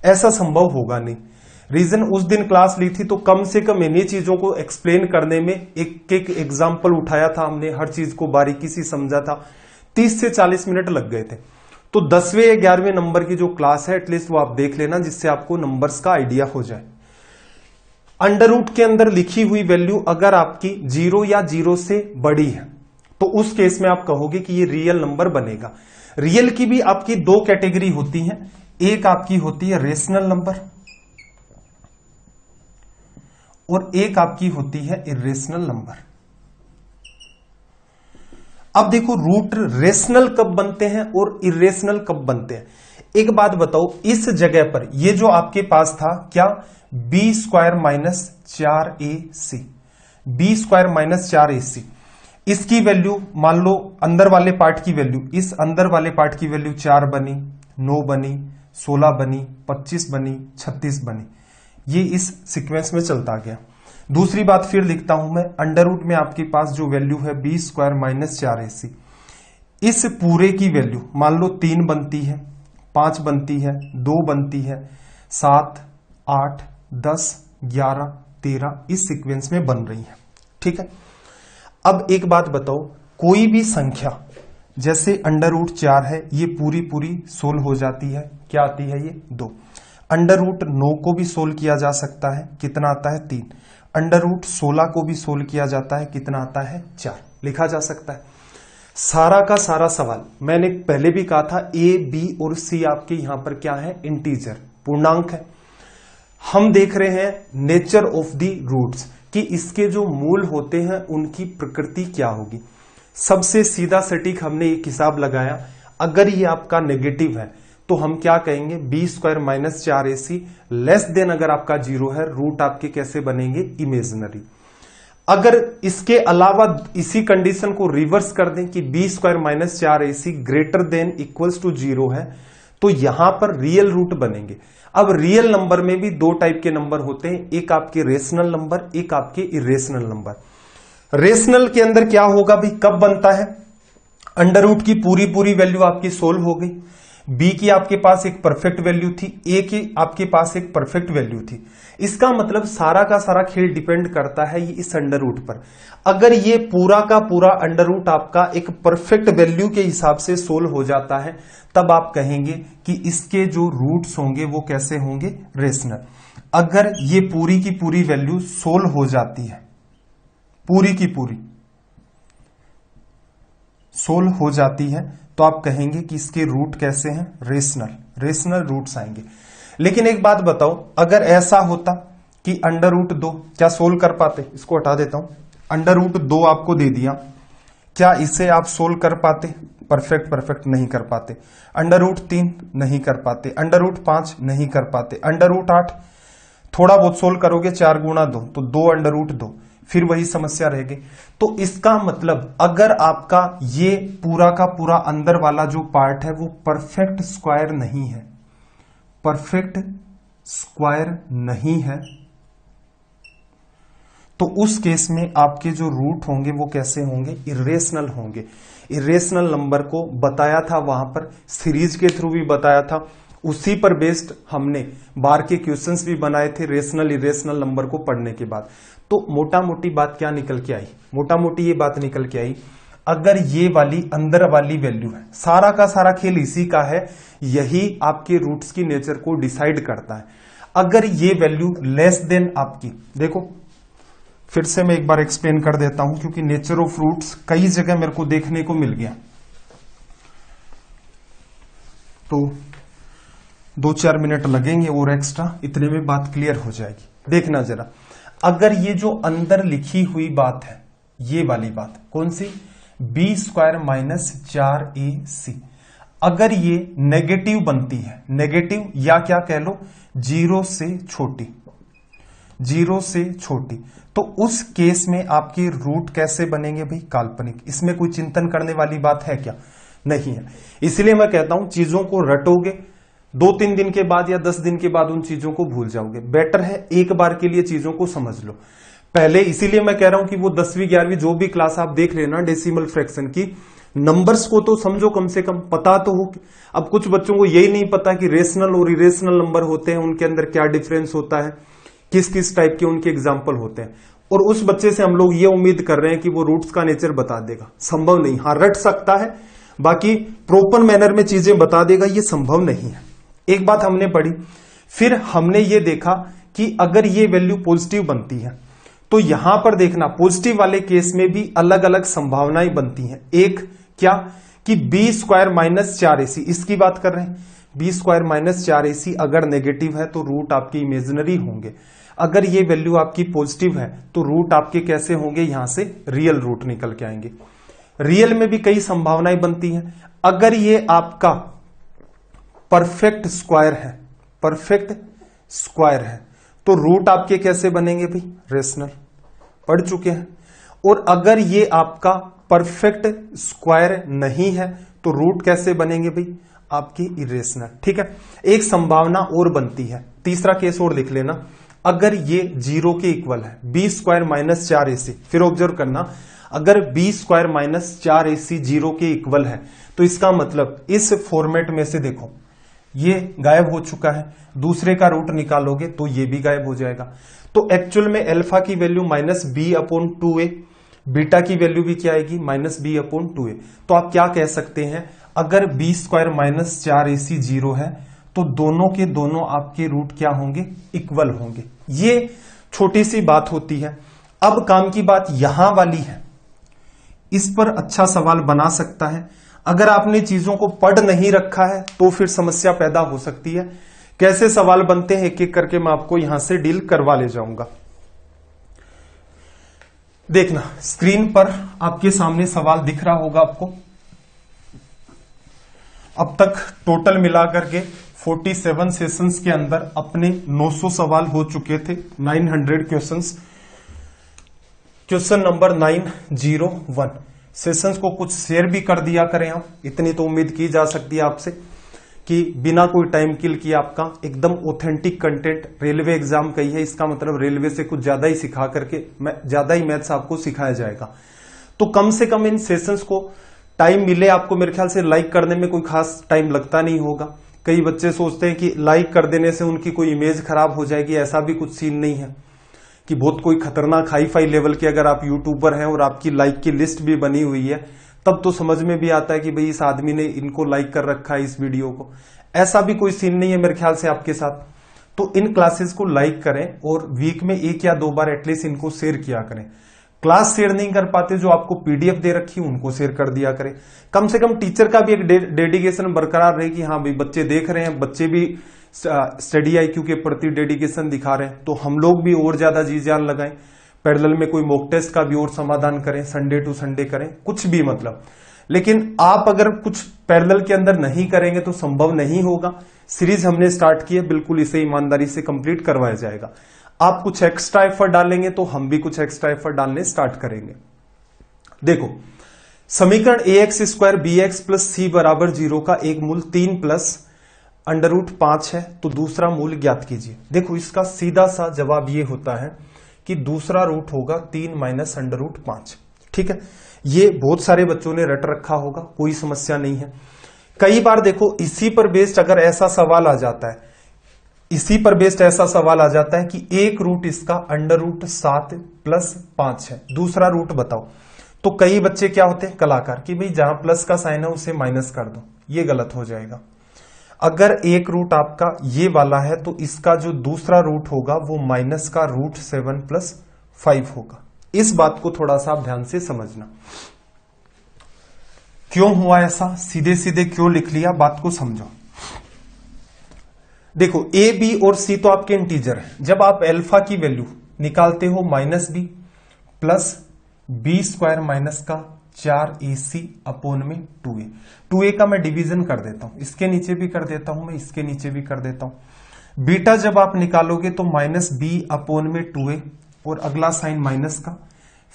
ऐसा संभव होगा नहीं। रीजन, उस दिन क्लास ली थी तो कम से कम इन्हीं चीजों को एक्सप्लेन करने में एक एक एग्जाम्पल उठाया था हमने, हर चीज को बारीकी से समझा था, 30 से 40 मिनट लग गए थे। तो 10वें या 11वें नंबर की जो क्लास है एटलीस्ट वो आप देख लेना, जिससे आपको नंबर्स का आइडिया हो जाए। अंडर रूट के अंदर लिखी हुई वैल्यू अगर आपकी 0 या 0 से बड़ी है तो उस केस में आप कहोगे कि ये रियल नंबर बनेगा। रियल की भी आपकी दो कैटेगरी होती हैं, एक आपकी होती है रेशनल नंबर और एक आपकी होती है इरेशनल नंबर। अब देखो रूट रेशनल कब बनते हैं और इरेशनल कब बनते हैं। एक बात बताओ, इस जगह पर ये जो आपके पास था क्या, b square minus 4ac, b square minus 4ac, इसकी वैल्यू मान लो अंदर वाले पार्ट की वैल्यू, इस अंदर वाले पार्ट की वैल्यू 4 बनी, 9 बनी, 16 बनी, 25 बनी, 36 बनी, ये इस सीक्वेंस में चलता गया। दूसरी बात फिर लिखता हूं मैं, अंडर रूट में आपके पास जो वैल्यू है बी स्क्वायर माइनस 4ac, इस पूरे की वैल्यू मान लो 3 बनती है, 5 बनती है, 2 बनती है, 7, 8, 10, 11, 13 इस सीक्वेंस में बन रही है। ठीक है, अब एक बात बताओ, कोई भी संख्या जैसे अंडर रूट 4 है, ये पूरी पूरी सोल्व हो जाती है, क्या आती है ये 2। अंडर रूट 9 को भी सोल्व किया जा सकता है, कितना आता है 3। अंडर रूट 16 को भी सोल्व किया जाता है, कितना आता है 4, लिखा जा सकता है। सारा का सारा सवाल मैंने पहले भी कहा था, ए बी और सी आपके यहां पर क्या है, इंटीजर पूर्णांक है। हम देख रहे हैं नेचर ऑफ द रूट्स कि इसके जो मूल होते हैं उनकी प्रकृति क्या होगी। सबसे सीधा सटीक हमने एक हिसाब लगाया, अगर ये आपका नेगेटिव है तो हम क्या कहेंगे, b square minus 4ac less than अगर आपका 0 है, रूट आपके कैसे बनेंगे, इमेजिनरी। अगर इसके अलावा इसी कंडीशन को रिवर्स कर दें कि b square minus 4ac greater than equals to 0 है, तो यहां पर रियल रूट बनेंगे। अब रियल नंबर में भी दो टाइप के नंबर होते हैं, एक आपके रेशनल नंबर, एक आपके इरेशनल नंबर। रेशनल के अंदर क्या होगा भाई, कब बनता है, अंडर रूट की पूरी पूरी वैल्यू आपकी सोल्व हो गई, बी की आपके पास एक परफेक्ट वैल्यू थी, ए की आपके पास एक परफेक्ट वैल्यू थी। इसका मतलब सारा का सारा खेल डिपेंड करता है ये इस अंडर रूट पर। अगर ये पूरा का पूरा अंडर रूट आपका एक परफेक्ट वैल्यू के हिसाब से सोल्व हो जाता है, तब आप कहेंगे कि इसके जो रूट्स होंगे वो कैसे होंगे, रेशनल। अगर ये पूरी की पूरी वैल्यू सोल्व हो जाती है, पूरी की पूरी सोल्व हो जाती है, तो आप कहेंगे कि इसके रूट कैसे हैं, रेशनल, रेशनल रूट्स आएंगे। लेकिन एक बात बताओ, अगर ऐसा होता कि अंडर रूट 2 क्या सोल्व कर पाते, इसको हटा देता हूं, अंडर रूट 2 आपको दे दिया, क्या इसे आप सोल्व कर पाते, परफेक्ट नहीं कर पाते। अंडर रूट 3 नहीं कर पाते, अंडर रूट 5 नहीं कर पाते, अंडर रूट 8 थोड़ा बहुत सोल्व करोगे, 4 गुणा 2 तो 2 अंडर रूट 2, फिर वही समस्या रहेगी। तो इसका मतलब अगर आपका ये पूरा का पूरा अंदर वाला जो पार्ट है वो परफेक्ट स्क्वायर नहीं है, परफेक्ट स्क्वायर नहीं है, तो उस केस में आपके जो रूट होंगे वो कैसे होंगे, इरेशनल होंगे। इरेशनल नंबर को बताया था वहां पर, सीरीज के थ्रू भी बताया था, उसी पर बेस्ड हमने बार के क्वेश्चंस भी बनाए थे रेशनल इरेशनल नंबर को पढ़ने के बाद। तो मोटा मोटी बात क्या निकल के आई, मोटा मोटी ये बात निकल के आई, अगर ये वाली अंदर वाली वैल्यू है, सारा का सारा खेल इसी का है, यही आपके रूट्स की नेचर को डिसाइड करता है। अगर ये वैल्यू लेस देन आपकी, देखो फिर से मैं एक बार एक्सप्लेन कर देता हूं क्योंकि नेचर ऑफ रूट्स कई जगह मेरे को देखने को मिल गया, तो 2-4 मिनट लगेंगे और एक्स्ट्रा, इतने में बात क्लियर हो जाएगी। देखना जरा, अगर ये जो अंदर लिखी हुई बात है, ये वाली बात कौन सी, बी स्क्वायर माइनस 4ac, अगर ये नेगेटिव बनती है, नेगेटिव या क्या कह लो, 0 से छोटी, 0 से छोटी, तो उस केस में आपके रूट कैसे बनेंगे भाई, काल्पनिक। इसमें कोई चिंतन करने वाली बात है क्या, नहीं है। इसलिए मैं कहता हूं चीजों को रटोगे 2-3 दिन के बाद या 10 दिन के बाद उन चीजों को भूल जाओगे, बेटर है एक बार के लिए चीजों को समझ लो पहले। इसीलिए मैं कह रहा हूं कि वो 10वीं 11वीं जो भी क्लास आप देख लेना डेसिमल फ्रैक्शन की, नंबर्स को तो समझो, कम से कम पता तो हो। अब कुछ बच्चों को यही नहीं पता कि रेशनल और इरेशनल नंबर होते हैं, उनके अंदर क्या डिफरेंस होता है, किस किस टाइप के उनके एग्जाम्पल होते हैं, और उस बच्चे से हम लोग ये उम्मीद कर रहे हैं कि वो रूट्स का नेचर बता देगा, संभव नहीं। हाँ रट सकता है, बाकी प्रॉपर मैनर में चीजें बता देगा, ये संभव नहीं है। एक बात हमने पढ़ी, फिर हमने ये देखा कि अगर ये वैल्यू पॉजिटिव बनती है तो यहां पर देखना पॉजिटिव वाले केस में भी अलग अलग संभावनाएं बनती हैं। एक क्या कि बी स्क्वायर माइनस 4ac, इसकी बात कर रहे हैं, बी स्क्वायर माइनस 4ac अगर नेगेटिव है तो रूट आपके इमेजिनरी होंगे, अगर ये वैल्यू आपकी पॉजिटिव है तो रूट आपके कैसे होंगे, यहां से रियल रूट निकल के आएंगे। रियल में भी कई संभावनाएं बनती हैं। अगर ये आपका परफेक्ट स्क्वायर है, परफेक्ट स्क्वायर है, तो रूट आपके कैसे बनेंगे भाई, रेशनल, पढ़ चुके हैं। और अगर ये आपका परफेक्ट स्क्वायर नहीं है तो रूट कैसे बनेंगे भाई, आपके इरेशनल। ठीक है, एक संभावना और बनती है, तीसरा केस और लिख लेना, अगर ये 0 के इक्वल है, बी स्क्वायर माइनस 4ac, फिर ऑब्जर्व करना, अगर बी स्क्वायर माइनस 4ac 0 के इक्वल है तो इसका मतलब इस फॉर्मेट में से देखो ये गायब हो चुका है, दूसरे का रूट निकालोगे तो ये भी गायब हो जाएगा। तो एक्चुअल में अल्फा की value minus b upon 2a, beta की वैल्यू भी क्या आएगी, माइनस बी अपॉन 2a। तो आप क्या कह सकते हैं, अगर बी स्क्वायर माइनस 4ac 0 है तो दोनों के दोनों आपके रूट क्या होंगे, इक्वल होंगे। ये छोटी सी बात होती है। अब काम की बात यहां वाली है, इस पर अच्छा सवाल बना सकता है। अगर आपने चीजों को पढ़ नहीं रखा है तो फिर समस्या पैदा हो सकती है। कैसे सवाल बनते हैं एक एक करके मैं आपको यहां से डील करवा ले जाऊंगा। देखना स्क्रीन पर आपके सामने सवाल दिख रहा होगा आपको। अब तक टोटल मिलाकर के 47 सेशंस के अंदर अपने 900 सवाल हो चुके थे, 900 क्वेश्चंस। क्वेश्चन नंबर 901 सेशंस को कुछ शेयर भी कर दिया करें आप, इतनी तो उम्मीद की जा सकती है आपसे कि बिना कोई टाइम किल किए आपका एकदम ऑथेंटिक कंटेंट, रेलवे एग्जाम कही है, इसका मतलब रेलवे से कुछ ज्यादा ही सिखा करके ज्यादा ही मैथ्स आपको सिखाया जाएगा। तो कम से कम इन सेशंस को टाइम मिले आपको, मेरे ख्याल से लाइक करने में कोई खास टाइम लगता नहीं होगा। कई बच्चे सोचते हैं कि लाइक कर देने से उनकी कोई इमेज खराब हो जाएगी, ऐसा भी कुछ सीन नहीं है कि बहुत कोई खतरनाक हाई फाई लेवल के अगर आप यूट्यूबर हैं और आपकी लाइक की लिस्ट भी बनी हुई है तब तो समझ में भी आता है कि भाई इस आदमी ने इनको लाइक कर रखा है इस वीडियो को। ऐसा भी कोई सीन नहीं है मेरे ख्याल से आपके साथ। तो इन क्लासेस को लाइक करें और वीक में 1 या 2 बार एटलीस्ट इनको शेयर किया करें। क्लास शेयर नहीं कर पाते जो आपको पीडीएफ दे रखी उनको शेयर कर दिया करें। कम से कम टीचर का भी एक डेडिकेशन बरकरार रहे कि हाँ भाई बच्चे देख रहे हैं, बच्चे भी स्टडी आईक्यू के प्रति डेडिकेशन दिखा रहे हैं, तो हम लोग भी और ज्यादा जी जान लगाएं। पैरेलल में कोई मॉक टेस्ट का भी और समाधान करें, संडे टू संडे करें, कुछ भी मतलब। लेकिन आप अगर कुछ पैरेलल के अंदर नहीं करेंगे तो संभव नहीं होगा। सीरीज हमने स्टार्ट की है, बिल्कुल इसे ईमानदारी से कंप्लीट करवाया जाएगा। आप कुछ एक्स्ट्रा एफर्ट डालेंगे तो हम भी कुछ एक्स्ट्रा एफर्ट डालने स्टार्ट करेंगे। देखो समीकरण ax square bx plus c बराबर 0 का एक मूल 3 प्लस अंडर रूट 5 है, तो दूसरा मूल ज्ञात कीजिए। देखो इसका सीधा सा जवाब ये होता है कि दूसरा रूट होगा 3 माइनस अंडर रूट 5। ठीक है, ये बहुत सारे बच्चों ने रट रखा होगा, कोई समस्या नहीं है। कई बार देखो इसी पर बेस्ड अगर ऐसा सवाल आ जाता है, इसी पर बेस्ड ऐसा सवाल आ जाता है कि एक रूट इसका अंडर रूट 7 प्लस 5 है, दूसरा रूट बताओ। तो कई बच्चे क्या होते हैं कलाकार कि भाई जहां प्लस का साइन है उसे माइनस कर दो, ये गलत हो जाएगा। अगर एक रूट आपका ये वाला है तो इसका जो दूसरा रूट होगा वो माइनस का √7 + 5 होगा। इस बात को थोड़ा सा आप ध्यान से समझना। क्यों हुआ ऐसा, सीधे सीधे क्यों लिख लिया, बात को समझो। देखो ए बी और सी तो आपके इंटीजर हैं। जब आप अल्फा की वैल्यू निकालते हो -b प्लस b² माइनस का 4ac अपॉन में 2a। 2a का मैं डिवीजन कर देता हूं, इसके नीचे भी कर देता हूं मैं, इसके नीचे भी कर देता हूं। बीटा जब आप निकालोगे तो -b अपॉन में 2a और अगला साइन माइनस का,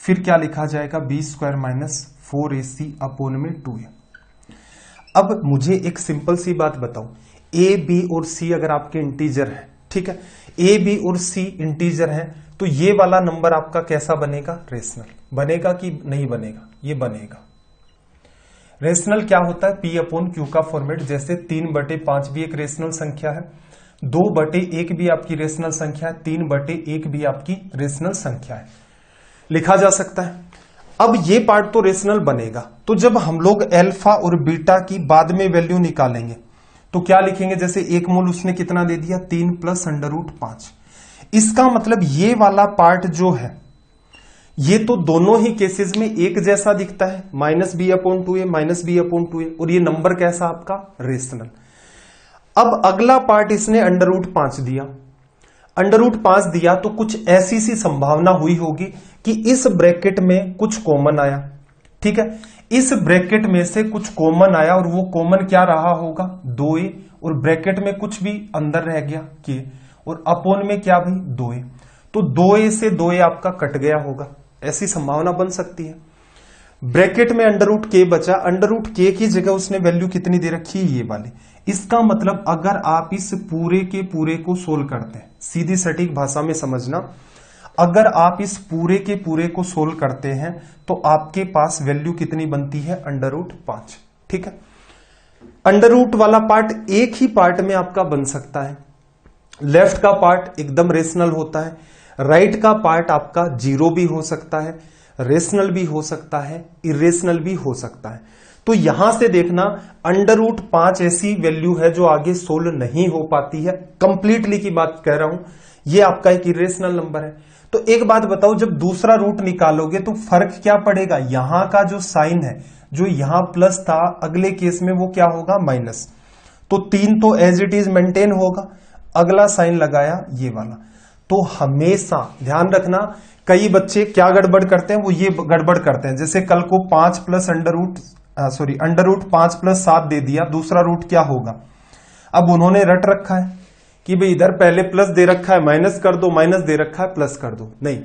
फिर क्या लिखा जाएगा b² माइनस 4ac अपॉन में 2a। अब मुझे एक सिंपल सी बात बताओ, ए बी और सी अगर आपके इंटीजर है, ठीक है, ए बी और सी इंटीजर है, तो ये वाला नंबर आपका कैसा बनेगा, रेशनल बनेगा कि नहीं बनेगा, ये बनेगा। रेशनल क्या होता है, P/Q का फॉर्मेट। जैसे 3/5 भी एक रेशनल संख्या है, 2/1 भी आपकी रेशनल संख्या है, 3/1 भी आपकी रेशनल संख्या है, लिखा जा सकता है। अब ये पार्ट तो रेशनल बनेगा, तो जब हम लोग अल्फा और बीटा की बाद में वैल्यू निकालेंगे तो क्या लिखेंगे, जैसे एक मूल उसने कितना दे दिया, 3 + √5। इसका मतलब ये वाला पार्ट जो है ये तो दोनों ही केसेस में एक जैसा दिखता है, -b/2a -b/2a, और ये नंबर कैसा आपका, रेशनल। अब अगला पार्ट इसने √5 दिया, √5 दिया तो कुछ ऐसी सी संभावना हुई होगी कि इस ब्रैकेट में कुछ कॉमन आया, ठीक है, इस ब्रैकेट में से कुछ कॉमन आया और वो कॉमन क्या रहा होगा, 2a, और ब्रैकेट में कुछ भी अंदर रह गया k, और अपॉन में क्या भाई 2a, तो 2a से 2a आपका कट गया होगा, ऐसी संभावना बन सकती है। ब्रैकेट में √k बचा, √k की जगह उसने वैल्यू कितनी दे रखी है, ये वाली। इसका मतलब अगर आप इस पूरे के पूरे को सोल्व करते हैं, सीधी सटीक भाषा में समझना, अगर आप इस पूरे के पूरे को सोल्व करते हैं तो आपके पास वैल्यू कितनी बनती है, √5, ठीक है। अंडर वाला पार्ट एक ही पार्ट में आपका बन सकता है, लेफ्ट का पार्ट एकदम रेशनल होता है, राइट का पार्ट आपका 0 भी हो सकता है, रेशनल भी हो सकता है, इरेशनल भी हो सकता है। तो यहां से देखना √5 ऐसी वैल्यू है जो आगे सोल्व नहीं हो पाती है, कंप्लीटली की बात कह रहा हूं, ये आपका एक इरेशनल नंबर है। तो एक बात बताओ, जब दूसरा रूट निकालोगे तो फर्क क्या पड़ेगा, यहां का जो साइन है, जो यहां प्लस था, अगले केस में वो क्या होगा, माइनस। तो 3 तो एज इट इज मेंटेन होगा, अगला साइन लगाया ये वाला। तो हमेशा ध्यान रखना, कई बच्चे क्या गड़बड़ करते हैं, वो ये गड़बड़ करते हैं, जैसे कल को 5 + √5 + 7 दे दिया, दूसरा रूट क्या होगा। अब उन्होंने रट रखा है कि भाई इधर पहले प्लस दे रखा है, माइनस कर दो, माइनस दे रखा है, प्लस कर दो। नहीं,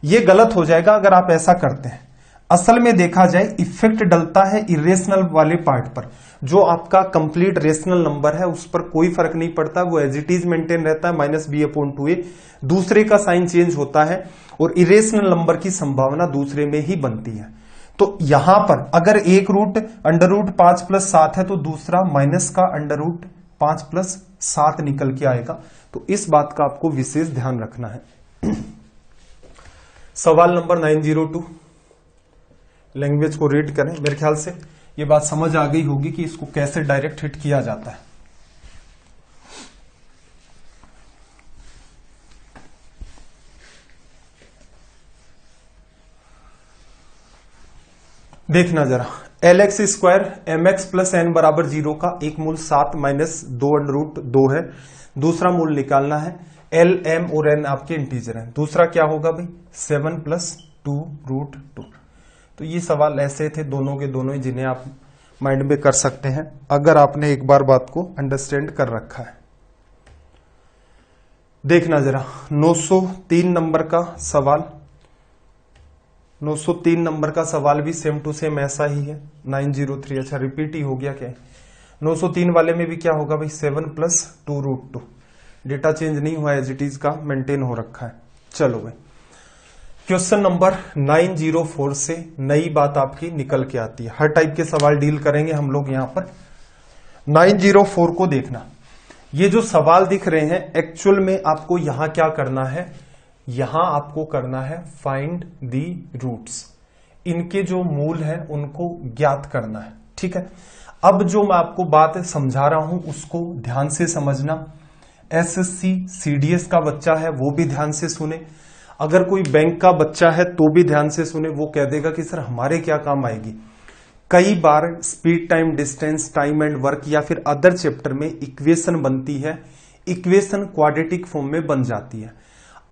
ये गलत हो जाएगा अगर आप ऐसा करते हैं। असल में देखा जाए इफेक्ट डलता है इरेशनल वाले पार्ट पर, जो आपका कंप्लीट रेशनल नंबर है उस पर कोई फर्क नहीं पड़ता, वो एज इट इज मेंटेन रहता है, -b/2a, दूसरे का साइन चेंज होता है और इरेशनल नंबर की संभावना दूसरे में ही बनती है। तो यहां पर अगर एक रूट √5 + 7 है तो दूसरा माइनस का √5 + 7 निकल के आएगा। तो इस बात का आपको विशेष ध्यान रखना है। सवाल नंबर 902, लैंग्वेज को रीड करें। मेरे ख्याल से ये बात समझ आ गई होगी कि इसको कैसे डायरेक्ट हिट किया जाता है। देखना जरा, LX² mx + n = 0 का एक मूल 7 - 2√2 है, दूसरा मूल निकालना है। L, M और N आपके इंटीजर हैं। दूसरा क्या होगा भाई, 7 + 2√2। तो ये सवाल ऐसे थे दोनों के दोनों ही, जिन्हें आप माइंड में कर सकते हैं अगर आपने एक बार बात को अंडरस्टैंड कर रखा है। देखना जरा, 903 नंबर का सवाल, 903 नंबर का सवाल भी सेम टू सेम ऐसा ही है। 903, अच्छा रिपीट ही हो गया क्या, 903 वाले में भी क्या होगा भाई, 7 + 2√2। डेटा चेंज नहीं हुआ, एज इट इज का मेंटेन हो रखा है। चलो भाई, क्वेश्चन नंबर 904 से नई बात आपकी निकल के आती है। हर टाइप के सवाल डील करेंगे हम लोग यहां पर। 904 को देखना, ये जो सवाल दिख रहे हैं एक्चुअल में आपको यहां क्या करना है, यहां आपको करना है फाइंड दी रूट्स, इनके जो मूल है उनको ज्ञात करना है, ठीक है। अब जो मैं आपको बात समझा रहा हूं उसको ध्यान से समझना। एसएससी सीडीएस का बच्चा है वो भी ध्यान से सुने, अगर कोई बैंक का बच्चा है तो भी ध्यान से सुने। वो कह देगा कि सर हमारे क्या काम आएगी। कई बार speed time distance time and work या फिर अदर चैप्टर में इक्वेशन बनती है, इक्वेशन क्वाड्रेटिक फॉर्म में बन जाती है।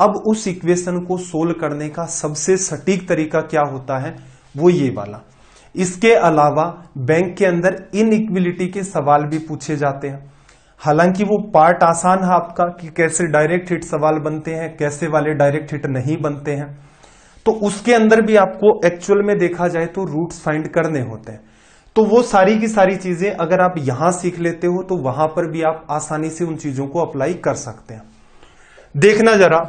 अब उस इक्वेशन को सोल्व करने का सबसे सटीक तरीका क्या होता है, वो ये वाला। इसके अलावा बैंक के अंदर इनइक्विलिटी के सवाल भी पूछे जाते हैं। हालांकि वो पार्ट आसान है आपका कि कैसे डायरेक्ट हिट सवाल बनते हैं, कैसे वाले डायरेक्ट हिट नहीं बनते हैं, तो उसके अंदर भी आपको एक्चुअल में देखा जाए तो रूट्स फाइंड करने होते हैं। तो वो सारी की सारी चीजें अगर आप यहां सीख लेते हो तो वहां पर भी आप आसानी से उन चीजों को अप्लाई कर सकते हैं। देखना जरा,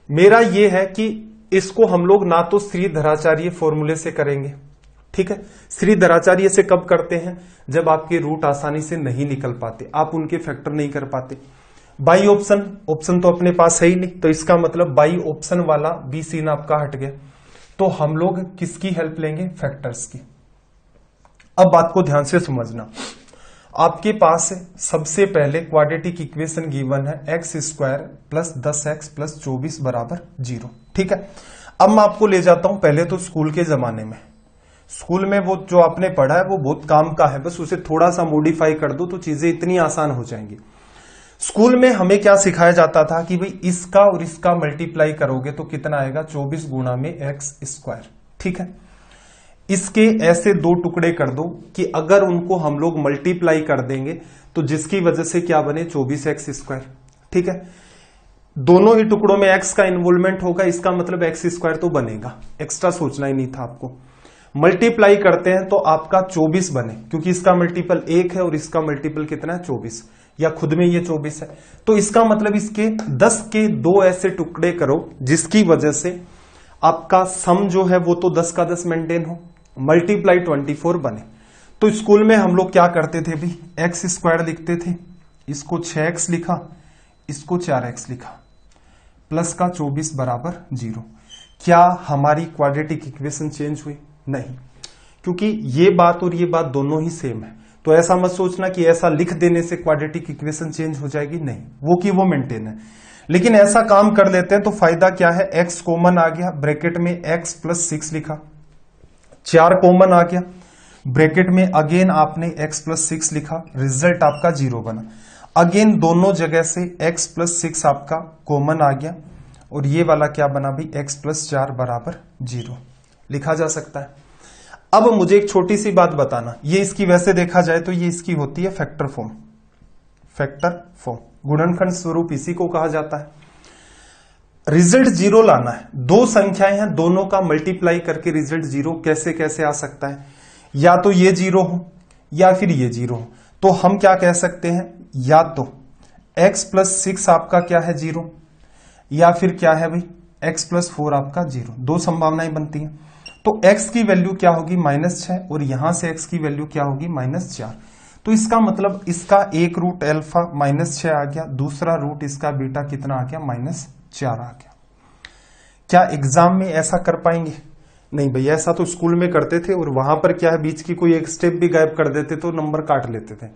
मेरा ये है कि इसको हम लोग ना तो श्रीधराचार्य फॉर्मूले से करेंगे, ठीक है। श्रीधराचार्य से कब करते हैं, जब आपके रूट आसानी से नहीं निकल पाते, आप उनके फैक्टर नहीं कर पाते। बाई ऑप्शन तो अपने पास है ही नहीं, तो इसका मतलब बाई ऑप्शन वाला बी सीन आपका हट गया। तो हम लोग किसकी हेल्प लेंगे, फैक्टर्स की। अब बात को ध्यान से समझना, आपके पास सबसे पहले क्वाड्रेटिक इक्वेशन गिवन है x square plus 10x plus 24 बराबर 0, ठीक है। अब मैं आपको ले जाता हूं पहले तो स्कूल के जमाने में। स्कूल में वो जो आपने पढ़ा है वो बहुत काम का है, बस उसे थोड़ा सा मॉडिफाई कर दो तो चीजें इतनी आसान हो जाएंगी। स्कूल में हमें क्या सिखाया जाता था कि भाई इसका और इसका मल्टीप्लाई करोगे तो कितना आएगा, 24 गुणा में एक्स स्क्वायर, ठीक है। इसके ऐसे दो टुकड़े कर दो कि अगर उनको हम लोग मल्टीप्लाई कर देंगे तो जिसकी वजह से क्या बने, 24x स्क्वायर, ठीक है। दोनों ही टुकड़ों में x का इन्वॉल्वमेंट होगा, इसका मतलब x स्क्वायर तो बनेगा, एक्स्ट्रा सोचना ही नहीं था आपको। मल्टीप्लाई करते हैं तो आपका 24 बने, क्योंकि इसका मल्टीपल 1 है और इसका मल्टीपल कितना है, 24, या खुद में ये 24 है। तो इसका मतलब इसके 10 के दो ऐसे टुकड़े करो जिसकी वजह से आपका सम जो है वो तो 10 का 10 मेंटेन हो, मल्टीप्लाई 24 बने। तो स्कूल में हम लोग क्या करते थे भाई, एक्स स्क्वायर लिखते थे, इसको 6x लिखा, इसको 4x लिखा, प्लस का 24 बराबर 0। क्या हमारी क्वाड्रेटिक इक्वेशन चेंज हुई, नहीं, क्योंकि ये बात और ये बात दोनों ही सेम है। तो ऐसा मत सोचना कि ऐसा लिख देने से क्वाड्रेटिक इक्वेशन चेंज हो जाएगी, नहीं, वो की वो मेंटेन है। लेकिन ऐसा काम कर लेते हैं तो फायदा क्या है, x कॉमन आ गया, ब्रैकेट में x प्लस 6 लिखा, 4 कॉमन आ गया, ब्रैकेट में अगेन आपने x प्लस 6 लिखा, रिजल्ट आपका 0 बना। अगेन दोनों जगह से x प्लस 6 आपका कॉमन आ गया और ये वाला क्या बना भाई, x प्लस 4 बराबर 0 लिखा जा सकता है। अब मुझे एक छोटी सी बात बताना, ये इसकी वैसे देखा जाए तो ये इसकी होती है फैक्टर फॉर्म, फैक्टर फॉर्म, गुणनखंड स्वरूप इसी को कहा जाता है। रिजल्ट 0 लाना है, दो संख्याएं हैं, दोनों का मल्टीप्लाई करके रिजल्ट 0 कैसे कैसे आ सकता है, या तो ये 0 हो या फिर ये 0 हो। तो हम क्या कह सकते हैं, या तो x प्लस 6 आपका क्या है 0, या फिर क्या है भाई x प्लस 4 आपका 0, दो संभावनाएं बनती हैं। तो x की वैल्यू क्या होगी, -6, और यहां से x की वैल्यू क्या होगी, -4। तो इसका मतलब इसका एक रूट अल्फा -6 आ गया, दूसरा रूट इसका बीटा कितना आ गया, -4 आ गया। क्या एग्जाम में ऐसा कर पाएंगे, नहीं भैया, ऐसा तो स्कूल में करते थे और वहां पर क्या है, बीच की कोई एक स्टेप भी गायब कर देते तो नंबर काट लेते थे।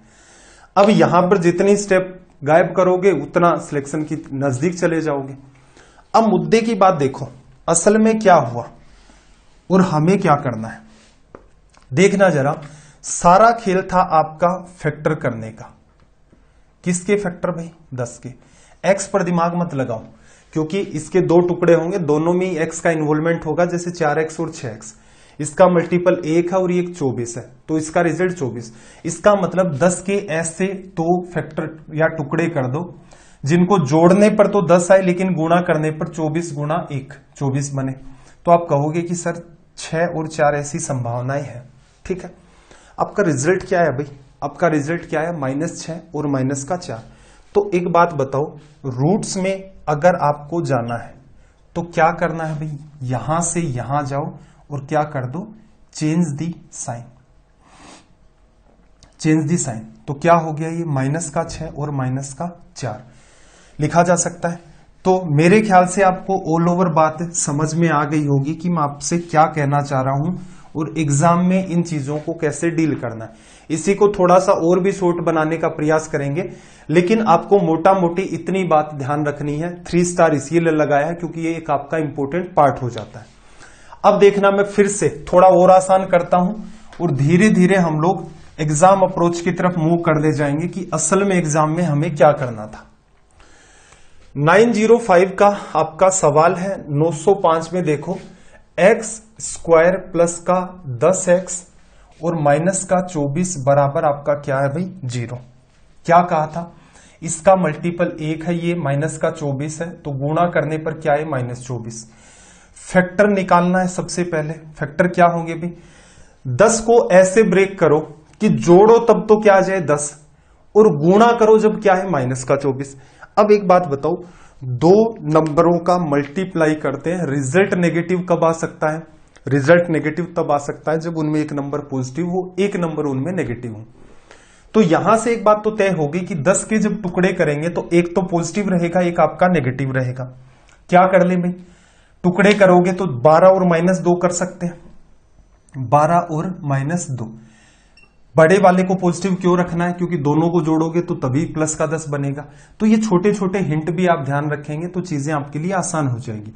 अब यहां पर जितनी स्टेप गायब करोगे उतना सिलेक्शन की नजदीक चले जाओगे। अब मुद्दे की बात देखो, असल में क्या हुआ और हमें क्या करना है, देखना जरा। सारा खेल था आपका फैक्टर करने का, किसके फैक्टर भाई, 10 के। एक्स पर दिमाग मत लगाओ, क्योंकि इसके दो टुकड़े होंगे, दोनों में एक्स का इन्वॉल्वमेंट होगा, जैसे 4x और 6x। इसका मल्टीपल 1 है और ये 24 है, तो इसका रिजल्ट 24। इसका मतलब 10 के ऐसे दो फैक्टर या टुकड़े कर दो जिनको जोड़ने पर तो 10 आए लेकिन गुणा करने पर 24 गुणा 1 24 बने। तो आप कहोगे कि सर 6 और 4 ऐसी संभावनाएं हैं, ठीक है। आपका रिजल्ट क्या है भाई, आपका रिजल्ट क्या है, -6 और -4। तो एक बात बताओ, रूट्स में अगर आपको जाना है तो क्या करना है भाई, यहां से यहां जाओ और क्या कर दो, change the sign, change the sign. तो क्या हो गया, ये -6 और -4 लिखा जा सकता है। तो मेरे ख्याल से आपको ऑल ओवर बात समझ में आ गई होगी कि मैं आपसे क्या कहना चाह रहा हूं और एग्जाम में इन चीजों को कैसे डील करना है। इसी को थोड़ा सा और भी शॉर्ट बनाने का प्रयास करेंगे, लेकिन आपको मोटा मोटी इतनी बात ध्यान रखनी है। 3 स्टार इसीलिए लगाया है क्योंकि ये एक आपका इंपॉर्टेंट पार्ट हो जाता है। अब देखना, मैं फिर से थोड़ा और आसान करता हूं और धीरे धीरे हम लोग एग्जाम अप्रोच की तरफ मूव कर ले जाएंगे कि असल में एग्जाम में हमें क्या करना था। 905 का आपका सवाल है। 905 में देखो, एक्स स्क्वायर प्लस का 10x और माइनस का 24 बराबर आपका क्या है भाई, 0। क्या कहा था, इसका मल्टीपल 1 है, ये माइनस का 24 है, तो गुणा करने पर क्या है, -24। फैक्टर निकालना है सबसे पहले। फैक्टर क्या होंगे भाई, 10 को ऐसे ब्रेक करो कि जोड़ो तब तो क्या आ जाए 10, और गुणा करो जब क्या है, माइनस का 24। अब एक बात बताओ, दो नंबरों का मल्टीप्लाई करते हैं, रिजल्ट नेगेटिव कब आ सकता है, रिजल्ट नेगेटिव तब आ सकता है जब उनमें एक नंबर पॉजिटिव हो, एक नंबर उनमें नेगेटिव हो। तो यहां से एक बात तो तय होगी कि 10 के जब टुकड़े करेंगे तो एक तो पॉजिटिव रहेगा, एक आपका नेगेटिव रहेगा। क्या कर ले भाई, टुकड़े करोगे तो 12 और -2 कर सकते हैं, 12 और -2। बड़े वाले को पॉजिटिव क्यों रखना है, क्योंकि दोनों को जोड़ोगे तो तभी प्लस का 10 बनेगा। तो ये छोटे छोटे हिंट भी आप ध्यान रखेंगे तो चीजें आपके लिए आसान हो जाएगी।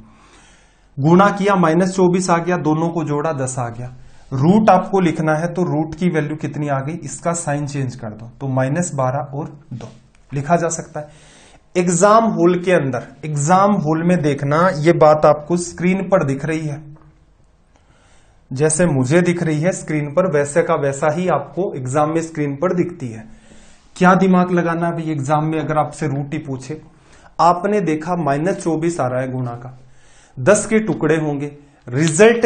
गुणा किया, -24 आ गया, दोनों को जोड़ा 10 आ गया। रूट आपको लिखना है तो रूट की वैल्यू कितनी आ गई, इसका साइन चेंज कर दो तो -12 और 2 लिखा जा सकता है। एग्जाम हॉल के अंदर, एग्जाम हॉल में देखना, ये बात आपको स्क्रीन पर दिख रही है, जैसे मुझे दिख रही है स्क्रीन पर, वैसे का वैसा ही आपको एग्जाम में स्क्रीन पर दिखती है। क्या दिमाग लगाना है भाई एग्जाम में, अगर आपसे रूट ही पूछे, आपने देखा -24 आ रहा है गुणा का, 10 के टुकड़े होंगे, रिजल्ट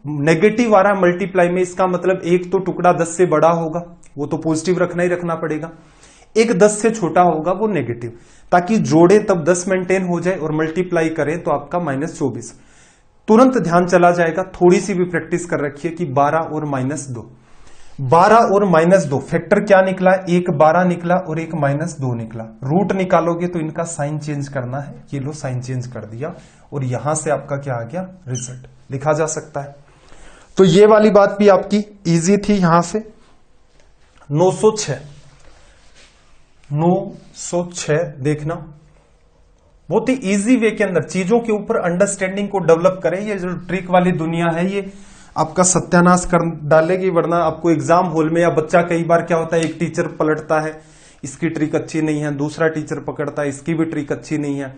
नेगेटिव आ रहा है मल्टीप्लाई में, इसका मतलब एक तो टुकड़ा 10 से बड़ा होगा, वो तो पॉजिटिव रखना ही रखना पड़ेगा, एक 10 से छोटा होगा वो नेगेटिव, ताकि जोड़े तब 10 मेंटेन हो जाए और मल्टीप्लाई करें तो आपका -24। तुरंत ध्यान चला जाएगा, थोड़ी सी भी प्रैक्टिस कर रखिए कि 12 और -2, 12 और -2 फैक्टर क्या निकला, एक 12 निकला और एक -2 निकला। रूट निकालोगे तो इनका साइन चेंज करना है, ये लो साइन चेंज कर दिया और यहां से आपका क्या आ गया, रिजल्ट लिखा जा सकता है। तो ये वाली बात भी आपकी इजी थी। यहां से 906 देखना, बहुत ही इजी वे के अंदर चीजों के ऊपर अंडरस्टैंडिंग को डेवलप करें। ये जो ट्रिक वाली दुनिया है ये आपका सत्यानाश कर डालेगी, वरना आपको एग्जाम हॉल में, या बच्चा कई बार क्या होता है, एक टीचर पलटता है, इसकी ट्रिक अच्छी नहीं है, दूसरा टीचर पकड़ता है, इसकी भी ट्रिक अच्छी नहीं है,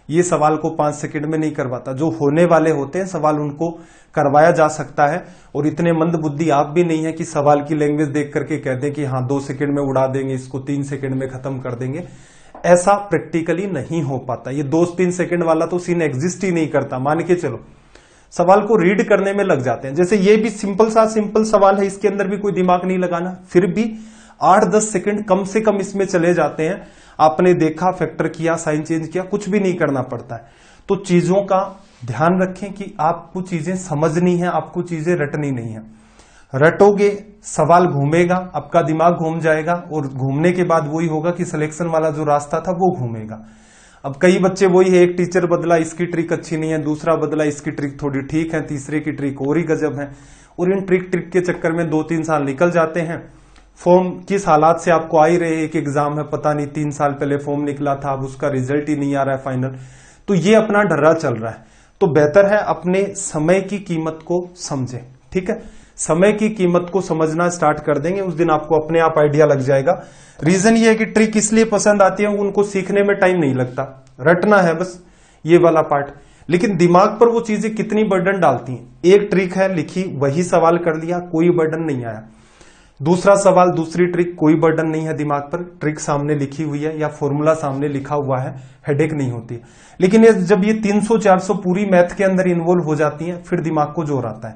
ये सवाल को 5 सेकंड में नहीं करवाता। जो होने वाले होते हैं सवाल उनको करवाया जा सकता है, और इतने मंद बुद्धि आप भी नहीं है कि सवाल की लैंग्वेज देख करके कहते हैं कि हाँ 2 सेकंड में उड़ा देंगे इसको, 3 सेकंड में खत्म कर देंगे। ऐसा प्रैक्टिकली नहीं हो पाता। ये 2-3 सेकंड वाला तो सीन एग्जिस्ट ही नहीं करता। मान के चलो सवाल को रीड करने में लग जाते हैं। जैसे ये भी सिंपल सवाल है, इसके अंदर भी कोई दिमाग नहीं लगाना, फिर भी 8-10 सेकंड कम से कम इसमें चले जाते हैं। आपने देखा, फैक्टर किया, साइन चेंज किया, कुछ भी नहीं करना पड़ता है। तो चीजों का ध्यान रखें कि आपको चीजें समझनी है, आपको चीजें रटनी नहीं है। रटोगे सवाल घूमेगा, आपका दिमाग घूम जाएगा, और घूमने के बाद वही होगा कि सिलेक्शन वाला जो रास्ता था वो घूमेगा। अब कई बच्चे वही है, एक टीचर बदला, इसकी ट्रिक अच्छी नहीं है, दूसरा बदला, इसकी ट्रिक थोड़ी ठीक है, तीसरे की ट्रिक और ही गजब है, और इन ट्रिक के चक्कर में 2-3 साल निकल जाते हैं। फॉर्म किस हालात से आपको आ ही रहे, एक एग्जाम है, पता नहीं 3 साल पहले फॉर्म निकला था, अब उसका रिजल्ट ही नहीं आ रहा है फाइनल, तो ये अपना ढर्रा चल रहा है। तो बेहतर है अपने समय की कीमत को समझें, ठीक है। समय की कीमत को समझना स्टार्ट कर देंगे, उस दिन आपको अपने आप आइडिया लग जाएगा। रीजन ये है कि ट्रिक इसलिए पसंद आती है, उनको सीखने में टाइम नहीं लगता, रटना है बस ये वाला पार्ट, लेकिन दिमाग पर वो चीजें कितनी बर्डन डालती हैं। एक ट्रिक है लिखी, वही सवाल कर लिया, कोई बर्डन नहीं आया। दूसरा सवाल, दूसरी ट्रिक, कोई बर्डन नहीं है दिमाग पर, ट्रिक सामने लिखी हुई है या फॉर्मूला सामने लिखा हुआ है, हेडेक नहीं होती। लेकिन जब ये 300-400 पूरी मैथ के अंदर इन्वॉल्व हो जाती हैं, फिर दिमाग को जोर आता है,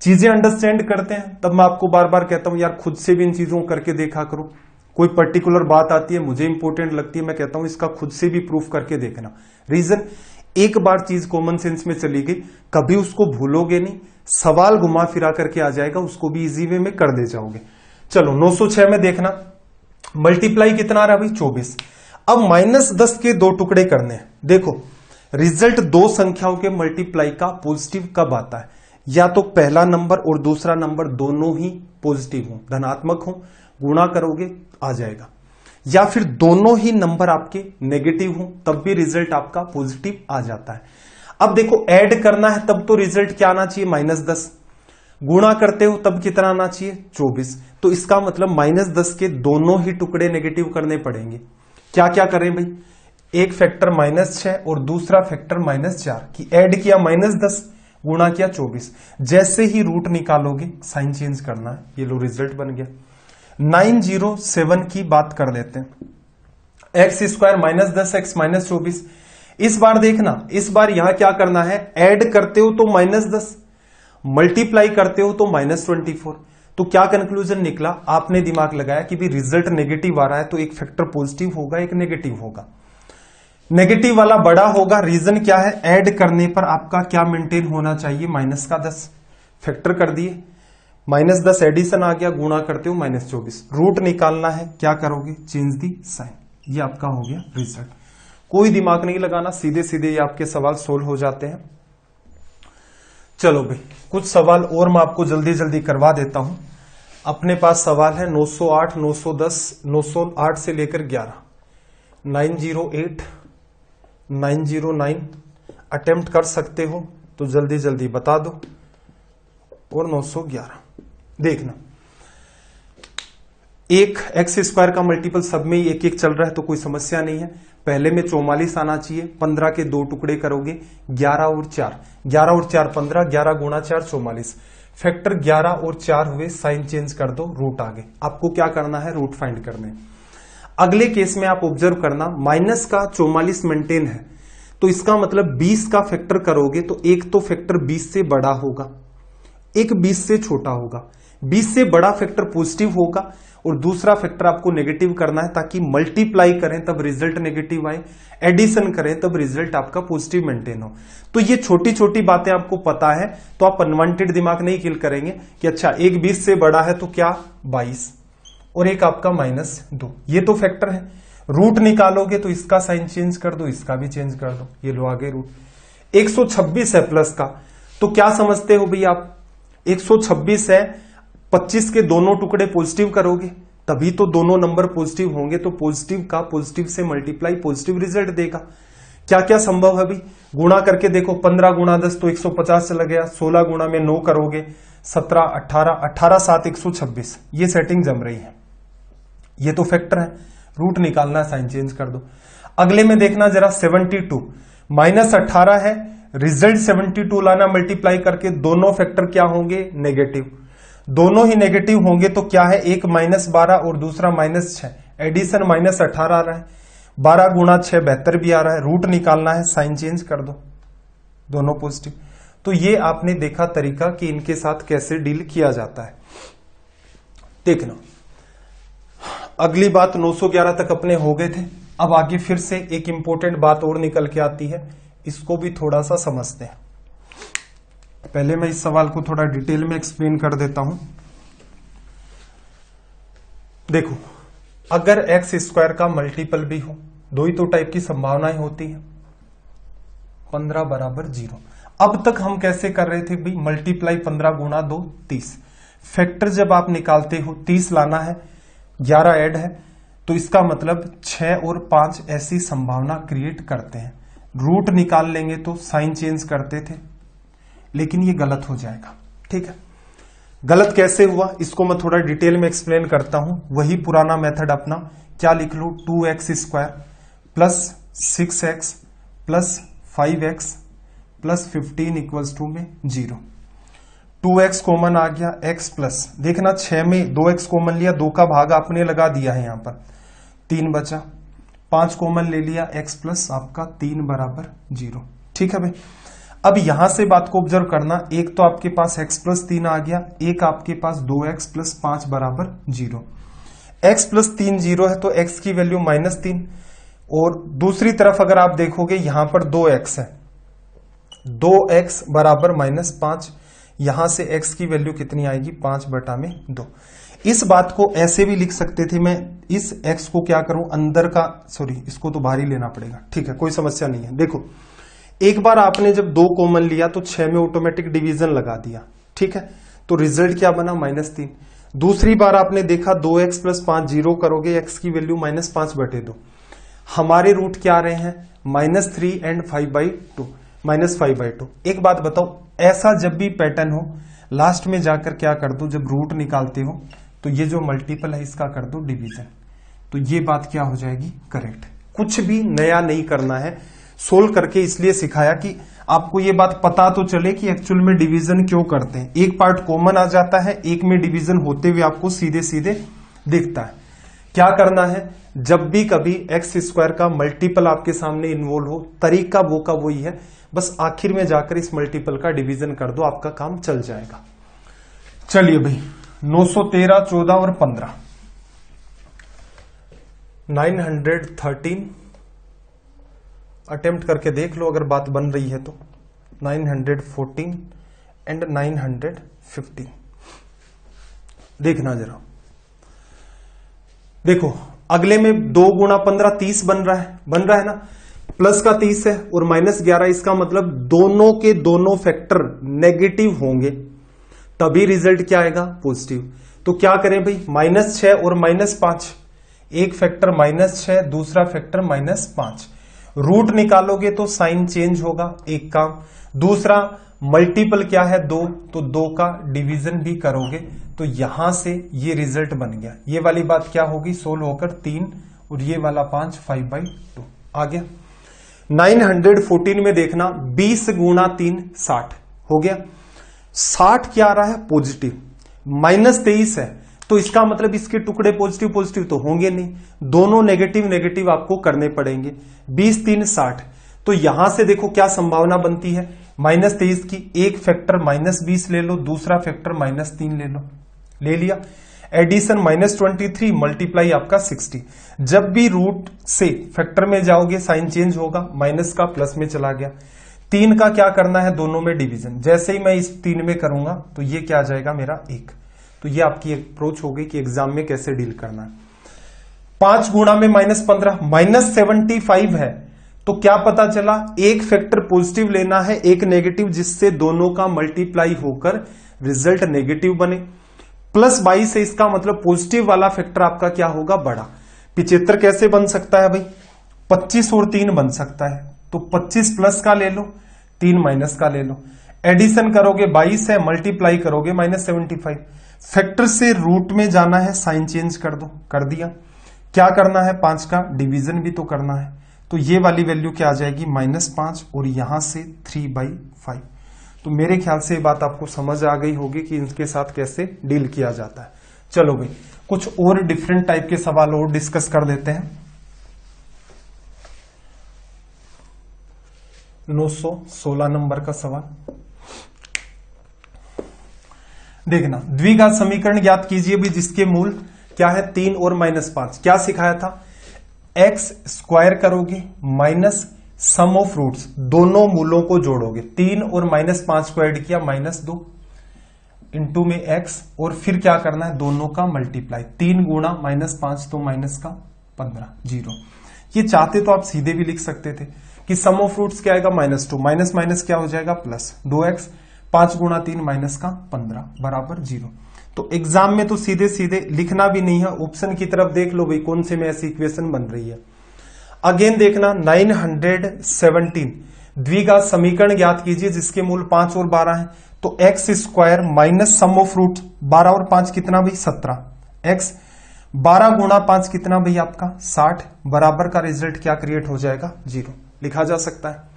चीजें अंडरस्टैंड करते हैं। तब मैं आपको बार बार कहता हूं यार खुद से भी इन चीजों को करके देखा करो। कोई पर्टिकुलर बात आती है, मुझे इंपॉर्टेंट लगती है, मैं कहता हूं इसका खुद से भी प्रूफ करके देखना। रीजन, एक बार चीज कॉमन सेंस में चली गई, कभी उसको भूलोगे नहीं, सवाल घुमा फिरा करके आ जाएगा, उसको भी इजी वे में कर दे जाओगे। चलो 906 में देखना, मल्टीप्लाई कितना आ रहा है भाई, 24। अब -10 के 2 टुकड़े करने हैं। देखो रिजल्ट 2 संख्याओं के मल्टीप्लाई का पॉजिटिव कब आता है, या तो पहला नंबर और दूसरा नंबर दोनों ही पॉजिटिव हो, धनात्मक हो, गुणा करोगे आ जाएगा, या फिर दोनों ही नंबर आपके नेगेटिव हो तब भी रिजल्ट आपका पॉजिटिव आ जाता है। अब देखो ऐड करना है तब तो रिजल्ट क्या आना चाहिए, -10, गुणा करते हो तब कितना आना चाहिए, 24। तो इसका मतलब -10 के दोनों ही टुकड़े नेगेटिव करने पड़ेंगे। क्या क्या करें भाई, एक फैक्टर -6 और दूसरा फैक्टर -4 की ऐड किया, -10 गुणा किया 24। जैसे ही रूट निकालोगे साइन चेंज करना है, ये लो रिजल्ट बन गया। 907 की बात कर लेते हैं, x स्क्वायर -10x -24। इस बार देखना, इस बार यहां क्या करना है, ऐड करते हो तो -10, मल्टीप्लाई करते हो तो -24। तो क्या कंक्लूजन निकला, आपने दिमाग लगाया कि भी रिजल्ट नेगेटिव आ रहा है तो एक फैक्टर पॉजिटिव होगा एक नेगेटिव होगा, नेगेटिव वाला बड़ा होगा। रीजन क्या है, ऐड करने पर आपका क्या मेंटेन होना चाहिए, -10 फैक्टर कर दिए, -10 एडिशन आ गया, गुणा करते हो -24। रूट निकालना है, क्या करोगे, चेंज दी साइन, ये आपका हो गया रिजल्ट। कोई दिमाग नहीं लगाना, सीधे सीधे ये आपके सवाल सोल्व हो जाते हैं। चलो भाई कुछ सवाल और मैं आपको जल्दी जल्दी करवा देता हूं। अपने पास सवाल है 908, 910, 908 से लेकर 11, 908, 909 अटेम्प्ट कर सकते हो तो जल्दी जल्दी बता दो, और 911 देखना। एक एक्स स्क्वायर का मल्टीपल सब में एक एक चल रहा है तो कोई समस्या नहीं है। पहले में 44 आना चाहिए, 15 के दो टुकड़े करोगे, 11 और 4, 11 और 4 15, 11 गुणा 4 44, फैक्टर 11 और 4 हुए, साइन चेंज कर दो, रूट आगे। आपको क्या करना है, रूट फाइंड करने। अगले केस में आप ऑब्जर्व करना, माइनस का 44 मेंटेन है तो इसका मतलब 20 का फैक्टर करोगे तो एक तो फैक्टर 20 से बड़ा होगा, एक 20 से छोटा होगा। 20 से बड़ा फैक्टर पॉजिटिव होगा और दूसरा फैक्टर आपको नेगेटिव करना है ताकि मल्टीप्लाई करें तब रिजल्ट नेगेटिव आए, एडिशन करें तब रिजल्ट आपका पॉजिटिव मेंटेन हो। तो ये छोटी छोटी बातें आपको पता है तो आप अनवांटेड दिमाग नहीं किल करेंगे कि अच्छा एक 20 से बड़ा है तो क्या 22 और एक आपका -2, ये तो फैक्टर है। रूट निकालोगे तो इसका साइन चेंज कर दो, इसका भी चेंज कर दो, ये लो आगे रूट। 126 है प्लस का, तो क्या समझते हो भाई आप, 126 है, 25 के दोनों टुकड़े पॉजिटिव करोगे तभी तो दोनों नंबर पॉजिटिव होंगे, तो पॉजिटिव का पॉजिटिव से मल्टीप्लाई पॉजिटिव रिजल्ट देगा। क्या क्या संभव है भाई, गुणा करके देखो, 15 गुणा 10 तो 150 चला गया, 16 गुणा में 9 करोगे, 17 18, 18 7 126, ये सेटिंग जम रही है, ये तो फैक्टर है। रूट निकालना, साइन चेंज कर दो। अगले में देखना जरा, 72 -18 है, रिजल्ट 72 लाना, मल्टीप्लाई करके दोनों फैक्टर क्या होंगे, नेगेटिव। दोनों ही नेगेटिव होंगे तो क्या है, एक -12 और दूसरा -6, एडिशन -18 आ रहा है, 12 गुणा 6 72 भी आ रहा है। रूट निकालना है, साइन चेंज कर दो, दोनों पॉजिटिव। तो ये आपने देखा तरीका कि इनके साथ कैसे डील किया जाता है। देखना अगली बात, 911 तक अपने हो गए थे, अब आगे फिर से एक इंपॉर्टेंट बात और निकल के आती है, इसको भी थोड़ा सा समझते हैं। पहले मैं इस सवाल को थोड़ा डिटेल में एक्सप्लेन कर देता हूं। देखो अगर एक्स स्क्वायर का मल्टीपल भी हो, दो ही तो टाइप की संभावनाएं होती हैं, 15 बराबर 0। अब तक हम कैसे कर रहे थे भाई, मल्टीप्लाई 15 गुणा 2 30, फैक्टर जब आप निकालते हो 30 लाना है, 11 ऐड है तो इसका मतलब 6 और 5 ऐसी संभावना क्रिएट करते हैं। रूट निकाल लेंगे तो साइन चेंज करते थे, लेकिन ये गलत हो जाएगा। ठीक है, गलत कैसे हुआ इसको मैं थोड़ा डिटेल में एक्सप्लेन करता हूं। वही पुराना मेथड अपना, क्या लिख लो, 2x square plus 6x plus 5x plus 15 equals to में 0। 2x कॉमन आ गया, x प्लस, देखना 6 में 2x कॉमन लिया, 2 का भाग आपने लगा दिया है यहां पर, 3 बचा, 5 कॉमन ले लिया, x प्लस आपका 3 बराबर 0। ठीक है भाई, अब यहां से बात को ऑब्जर्व करना, एक तो आपके पास x प्लस 3 आ गया, एक आपके पास 2x प्लस 5 बराबर 0। x प्लस 3 0 है तो x की वैल्यू -3, और दूसरी तरफ अगर आप देखोगे यहां पर 2x है, 2x बराबर -5, यहां से x की वैल्यू कितनी आएगी, 5/2। इस बात को ऐसे भी लिख सकते थे, मैं इस x को क्या करूं, अंदर का, सॉरी इसको तो बाहर ही लेना पड़ेगा। ठीक है, कोई समस्या नहीं है। देखो एक बार आपने जब 2 कॉमन लिया तो 6 में ऑटोमेटिक डिवीजन लगा दिया, ठीक है, तो रिजल्ट क्या बना -3। दूसरी बार आपने देखा 2x + 5 0 करोगे, x की वैल्यू -5/2। हमारे रूट क्या आ रहे हैं -3 एंड 5/2, -5/2। एक बात बताओ, ऐसा जब भी पैटर्न हो लास्ट में जाकर क्या कर दो, जब रूट निकालते हो तो ये जो मल्टीपल है इसका कर दो डिवीजन, तो ये बात क्या हो जाएगी करेक्ट। कुछ भी नया नहीं करना है, सोल्व करके इसलिए सिखाया कि आपको ये बात पता तो चले कि एक्चुअल में डिवीजन क्यों करते हैं। एक पार्ट कॉमन आ जाता है, एक में डिवीजन होते हुए आपको सीधे सीधे दिखता है। क्या करना है, जब भी कभी x² का मल्टीपल आपके सामने इन्वॉल्व हो, तरीका वो का वही है, बस आखिर में जाकर इस मल्टीपल का डिवीजन कर दो, आपका काम चल जाएगा। चलिए भाई 913, 14 और 15, 913 अटेम्प्ट करके देख लो अगर बात बन रही है तो, 914 एंड 915 देखना जरा। देखो अगले में 2 गुणा 15 30 बन रहा है ना, प्लस का 30 है और -11, इसका मतलब दोनों के दोनों फैक्टर नेगेटिव होंगे, तभी रिजल्ट क्या आएगा पॉजिटिव। तो क्या करें भाई, -6 और -5, एक फैक्टर -6, दूसरा फैक्टर -5। रूट निकालोगे तो साइन चेंज होगा, एक काम। दूसरा मल्टीपल क्या है 2, तो 2 का डिवीजन भी करोगे, तो यहां से ये रिजल्ट बन गया। ये वाली बात क्या होगी, सोल्व होकर 3 और ये वाला 5, 5/2 आ गया। 914 में देखना 20 गुणा 3 60 हो गया। 60 क्या आ रहा है पॉजिटिव, -23 है, तो इसका मतलब इसके टुकड़े पॉजिटिव पॉजिटिव तो होंगे नहीं, दोनों नेगेटिव नेगेटिव आपको करने पड़ेंगे। 20 3 60, तो यहां से देखो क्या संभावना बनती है -23 की, एक फैक्टर -20 ले लो, दूसरा फैक्टर -3 ले लो, ले लिया। एडिशन -23 मल्टीप्लाई आपका 60। जब भी रूट से फैक्टर में जाओगे साइन चेंज होगा, माइनस का प्लस में चला गया। 3 का क्या करना है, दोनों में डिवीजन। जैसे ही मैं इस 3 में करूंगा तो ये क्या आ जाएगा मेरा 1। तो ये आपकी अप्रोच हो गई कि एग्जाम में कैसे डील करना है। 5 गुणा में -15, -75 है, तो क्या पता चला, एक फैक्टर पॉजिटिव लेना है, एक नेगेटिव, जिससे दोनों का मल्टीप्लाई होकर रिजल्ट नेगेटिव बने। +22 है, इसका मतलब पॉजिटिव वाला फैक्टर आपका क्या होगा, बड़ा। 75 कैसे बन सकता है भाई, 25 और 3 बन सकता है, तो 25 प्लस का ले लो, 3 माइनस का ले लो। एडिशन करोगे 22 है, मल्टीप्लाई करोगे -75। फैक्टर से रूट में जाना है, साइन चेंज कर दो, कर दिया। क्या करना है, 5 का डिवीजन भी तो करना है, तो ये वाली वैल्यू क्या आ जाएगी -5 और यहां से 3/5। तो मेरे ख्याल से ये बात आपको समझ आ गई होगी कि इनके साथ कैसे डील किया जाता है। चलो भाई कुछ और डिफरेंट टाइप के सवाल और डिस्कस कर देते हैं। 916 नंबर का सवाल देखना, द्विघात समीकरण ज्ञात कीजिए भी जिसके मूल क्या है 3 और -5। क्या सिखाया था, x² करोगे माइनस सम ऑफ रूट्स, दोनों मूलों को जोड़ोगे। 3 और -5 को ऐड किया -2 इंटू में x, और फिर क्या करना है, दोनों का मल्टीप्लाई। 3 गुणा -5 तो -15 0। ये चाहते तो आप सीधे भी लिख सकते थे कि सम ऑफ रूट्स क्या आएगा -2, माइनस माइनस क्या हो जाएगा प्लस 2x, 5 गुणा 3 -15 बराबर 0। तो एग्जाम में तो सीधे सीधे लिखना भी नहीं है, ऑप्शन की तरफ देख लो भाई कौन से में ऐसी इक्वेशन बन रही है। अगेन देखना 917 द्विघात समीकरण ज्ञात कीजिए जिसके मूल 5 और 12 है। तो x² minus sum of root 12 और 5 कितना भाई 17, x 12 गुणा 5 कितना भाई आपका 60 बराबर का रिजल्ट क्या क्रिएट हो जाएगा 0, लिखा जा सकता है।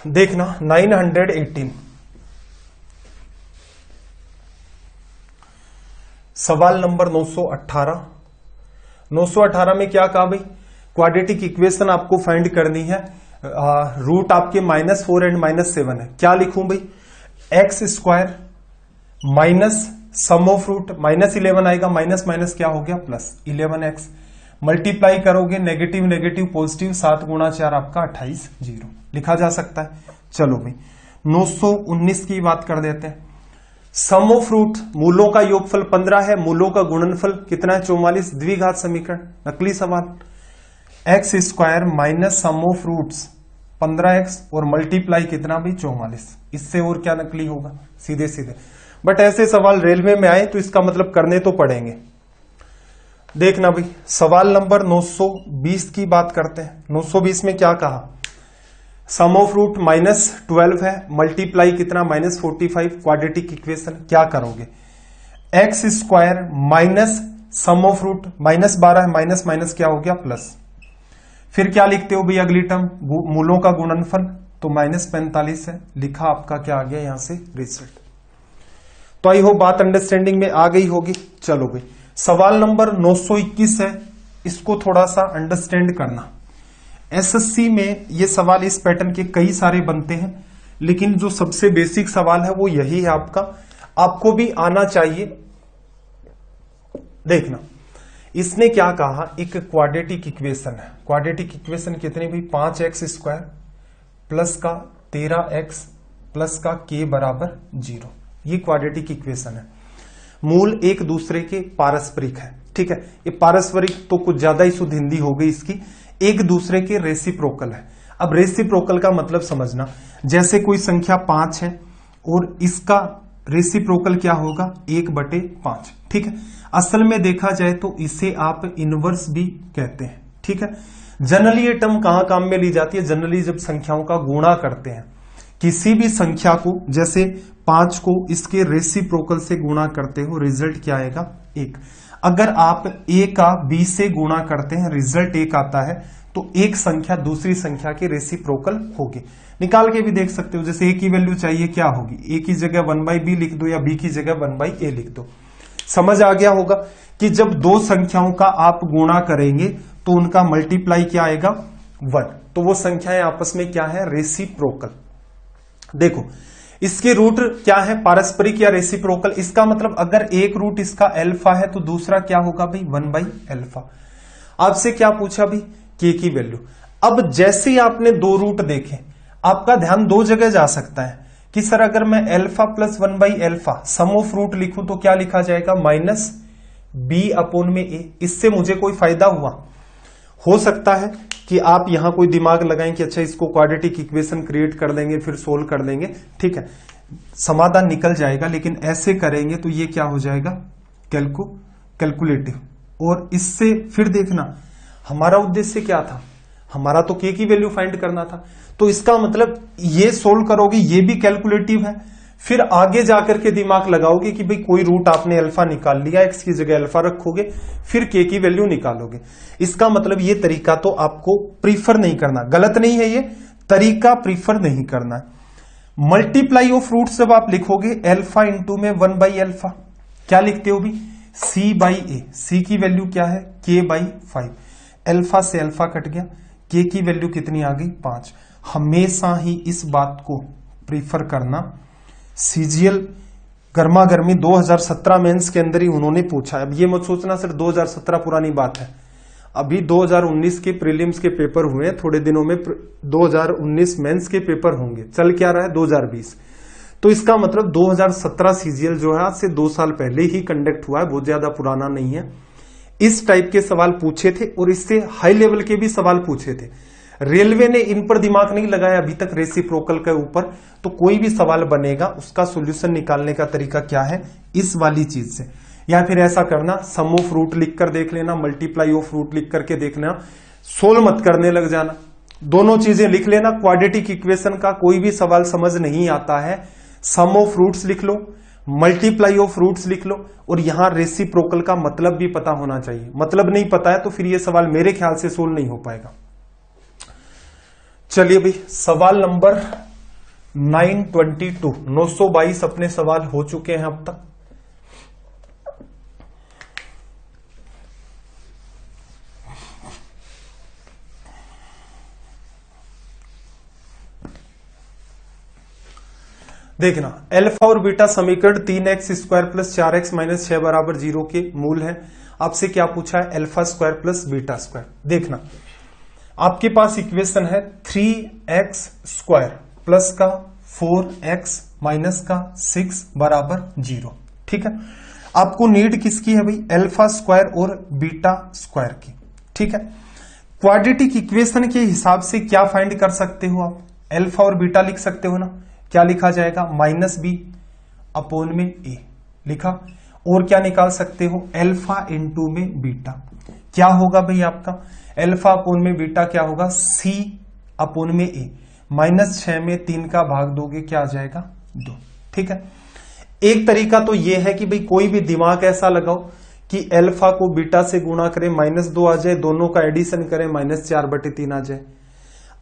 देखना 918 सवाल नंबर 918। 918 में क्या कहा भाई, क्वाड्रेटिक इक्वेशन आपको फाइंड करनी है। रूट आपके -4 एंड -7 है। क्या लिखूं भाई, x² minus sum of root -11 आएगा, माइनस माइनस क्या हो गया प्लस 11x, मल्टीप्लाई करोगे नेगेटिव नेगेटिव पॉजिटिव, 7 गुणा 4 आपका 28 0, लिखा जा सकता है। चलो भाई 919 की बात कर देते हैं। सम ऑफ रूट मूलों का योगफल 15 है, मूलों का गुणनफल कितना है 44, द्विघात समीकरण नकली सवाल। x² minus sum of roots 15x और मल्टीप्लाई कितना भी 44। इससे और क्या नकली होगा, सीधे सीधे। बट ऐसे सवाल रेलवे में आए तो इसका मतलब करने तो पड़ेंगे। देखना भाई, सवाल नंबर 920 की बात करते हैं। 920 में क्या कहा, सम ऑफ रूट -12 है, मल्टीप्लाई कितना -45, क्वाड्रेटिक इक्वेशन। क्या करोगे, x square minus sum of root -12 है, माइनस माइनस क्या हो गया प्लस। फिर क्या लिखते हो भाई अगली टर्म, मूलों का गुणनफल, तो -45 है, लिखा आपका क्या आ गया यहां से रिजल्ट। तो आई होप बात अंडरस्टैंडिंग में आ गई होगी। चलो भाई, सवाल नंबर 921 है, इसको थोड़ा सा अंडरस्टैंड करना। एसएससी में ये सवाल इस पैटर्न के कई सारे बनते हैं, लेकिन जो सबसे बेसिक सवाल है वो यही है आपका, आपको भी आना चाहिए। देखना, इसने क्या कहा, एक क्वाड्रेटिक इक्वेशन है। क्वाड्रेटिक इक्वेशन कितनी भी, 5x² प्लस का 13x प्लस का k बराबर 0। ये क्वाड्रेटिक इक्वेशन है। मूल एक दूसरे के पारस्परिक है, ठीक है। ये पारस्परिक तो कुछ ज्यादा ही शुद्ध हिंदी हो गई इसकी, एक दूसरे के रेसिप्रोकल है। अब रेसिप्रोकल का मतलब समझना, जैसे कोई संख्या 5 है और इसका रेसिप्रोकल क्या होगा, 1/5, ठीक है। असल में देखा जाए तो इसे आप इनवर्स भी कहते हैं, ठीक है। जनरली ये टर्म कहां काम में ली जाती है, जनरली जब संख्याओं का गुणा करते हैं, किसी भी संख्या को, जैसे 5 को इसके रेसिप्रोकल से गुणा करते हो, रिजल्ट क्या आएगा 1। अगर आप a का b से गुणा करते हैं, रिजल्ट 1 आता है, तो एक संख्या दूसरी संख्या के रेसिप्रोकल होगी। निकाल के भी देख सकते हो, जैसे a की वैल्यू चाहिए क्या होगी, a की जगह 1/b लिख दो या b की जगह 1/a लिख दो। समझ आ गया होगा कि जब दो संख्याओं का आप गुणा करेंगे तो उनका मल्टीप्लाई क्या आएगा 1, तो वो संख्याएं आपस में क्या है, रेसिप्रोकल। देखो इसके रूट क्या है, पारस्परिक या रेसिप्रोकल। इसका मतलब अगर एक रूट इसका अल्फा है तो दूसरा क्या होगा भाई 1/अल्फा। आपसे क्या पूछा भाई, के की वैल्यू। अब जैसे ही आपने दो रूट देखे, आपका ध्यान दो जगह जा सकता है कि सर अगर मैं अल्फा प्लस 1/अल्फा सम ऑफ रूट लिखूं तो क्या लिखा जाएगा, -b/a। इससे मुझे कोई फायदा हुआ, हो सकता है कि आप यहां कोई दिमाग लगाएं कि अच्छा इसको क्वाड्रेटिक इक्वेशन क्रिएट कर देंगे फिर सोल्व कर देंगे, ठीक है, समाधान निकल जाएगा। लेकिन ऐसे करेंगे तो ये क्या हो जाएगा, कैलकुलेटिव। और इससे फिर देखना, हमारा उद्देश्य क्या था, हमारा तो के की वैल्यू फाइंड करना था, तो इसका मतलब ये सोल्व करोगे ये भी कैलकुलेटिव है। फिर आगे जाकर के दिमाग लगाओगे कि भाई कोई रूट आपने अल्फा निकाल लिया, एक्स की जगह अल्फा रखोगे, फिर के की वैल्यू निकालोगे। इसका मतलब ये तरीका तो आपको प्रीफर नहीं करना, गलत नहीं है, ये तरीका प्रीफर नहीं करना। मल्टीप्लाई ऑफ रूट्स जब आप लिखोगे, अल्फा इंटू में 1/अल्फा, क्या लिखते हो भी, c/a। c की वैल्यू क्या है, k/5। अल्फा से अल्फा कट गया, k की वैल्यू कितनी आ गई 5। हमेशा ही इस बात को प्रीफर करना। सीजीएल गर्मा गर्मी 2017 मेंस के अंदर ही उन्होंने पूछा। अब ये मत सोचना सर 2017 पुरानी बात है, अभी 2019 के प्रीलिम्स के पेपर हुए, थोड़े दिनों में 2019 मेंस के पेपर होंगे, चल क्या रहा है 2020। तो इसका मतलब 2017 सीजीएल जो है आज से 2 साल पहले ही कंडक्ट हुआ है, बहुत ज्यादा पुराना नहीं है। इस टाइप के सवाल पूछे थे और इससे हाई लेवल के भी सवाल पूछे थे। रेलवे ने इन पर दिमाग नहीं लगाया अभी तक रेसिप्रोकल के ऊपर, तो कोई भी सवाल बनेगा उसका सॉल्यूशन निकालने का तरीका क्या है, इस वाली चीज से। या फिर ऐसा करना, सम ऑफ रूट लिख कर देख लेना, मल्टीप्लाई ऑफ रूट लिख करके देखना, सोल्व मत करने लग जाना, दोनों चीजें लिख लेना। क्वाड्रेटिक इक्वेशन का कोई भी सवाल समझ नहीं आता है, सम ऑफ रूट्स लिख लो, मल्टीप्लाई ऑफ रूट्स लिख लो, और यहां रेसिप्रोकल का मतलब भी पता होना चाहिए। मतलब नहीं पता है तो फिर यह सवाल मेरे ख्याल से सोल्व नहीं हो पाएगा। चलिए भाई, सवाल नंबर 922, 922 अपने सवाल हो चुके हैं अब तक। देखना, अल्फा और बीटा समीकरण 3x² प्लस 4x माइनस 6 बराबर 0 के मूल है। आपसे क्या पूछा है, alpha square plus beta square. देखना, आपके पास इक्वेशन है 3x² प्लस का 4x माइनस का 6 बराबर 0, ठीक है। आपको नीड किसकी है भाई, अल्फा स्क्वायर और बीटा स्क्वायर की, ठीक है। क्वाड्रेटिक इक्वेशन के हिसाब से क्या फाइंड कर सकते हो आप? अल्फा और बीटा लिख सकते हो ना। क्या लिखा जाएगा? -b अपॉन में a लिखा। और क्या निकाल सकते हो? अल्फा इंटू में बीटा। क्या होगा भाई आपका? अल्फा अपॉन में बीटा क्या होगा? c अपॉन में a। -6 में 3 का भाग दोगे क्या आ जाएगा? 2। ठीक है। एक तरीका तो यह है कि भाई कोई भी दिमाग ऐसा लगाओ कि अल्फा को बीटा से गुणा करें, -2 आ जाए, दोनों का एडिशन करें, -4/3 आ जाए।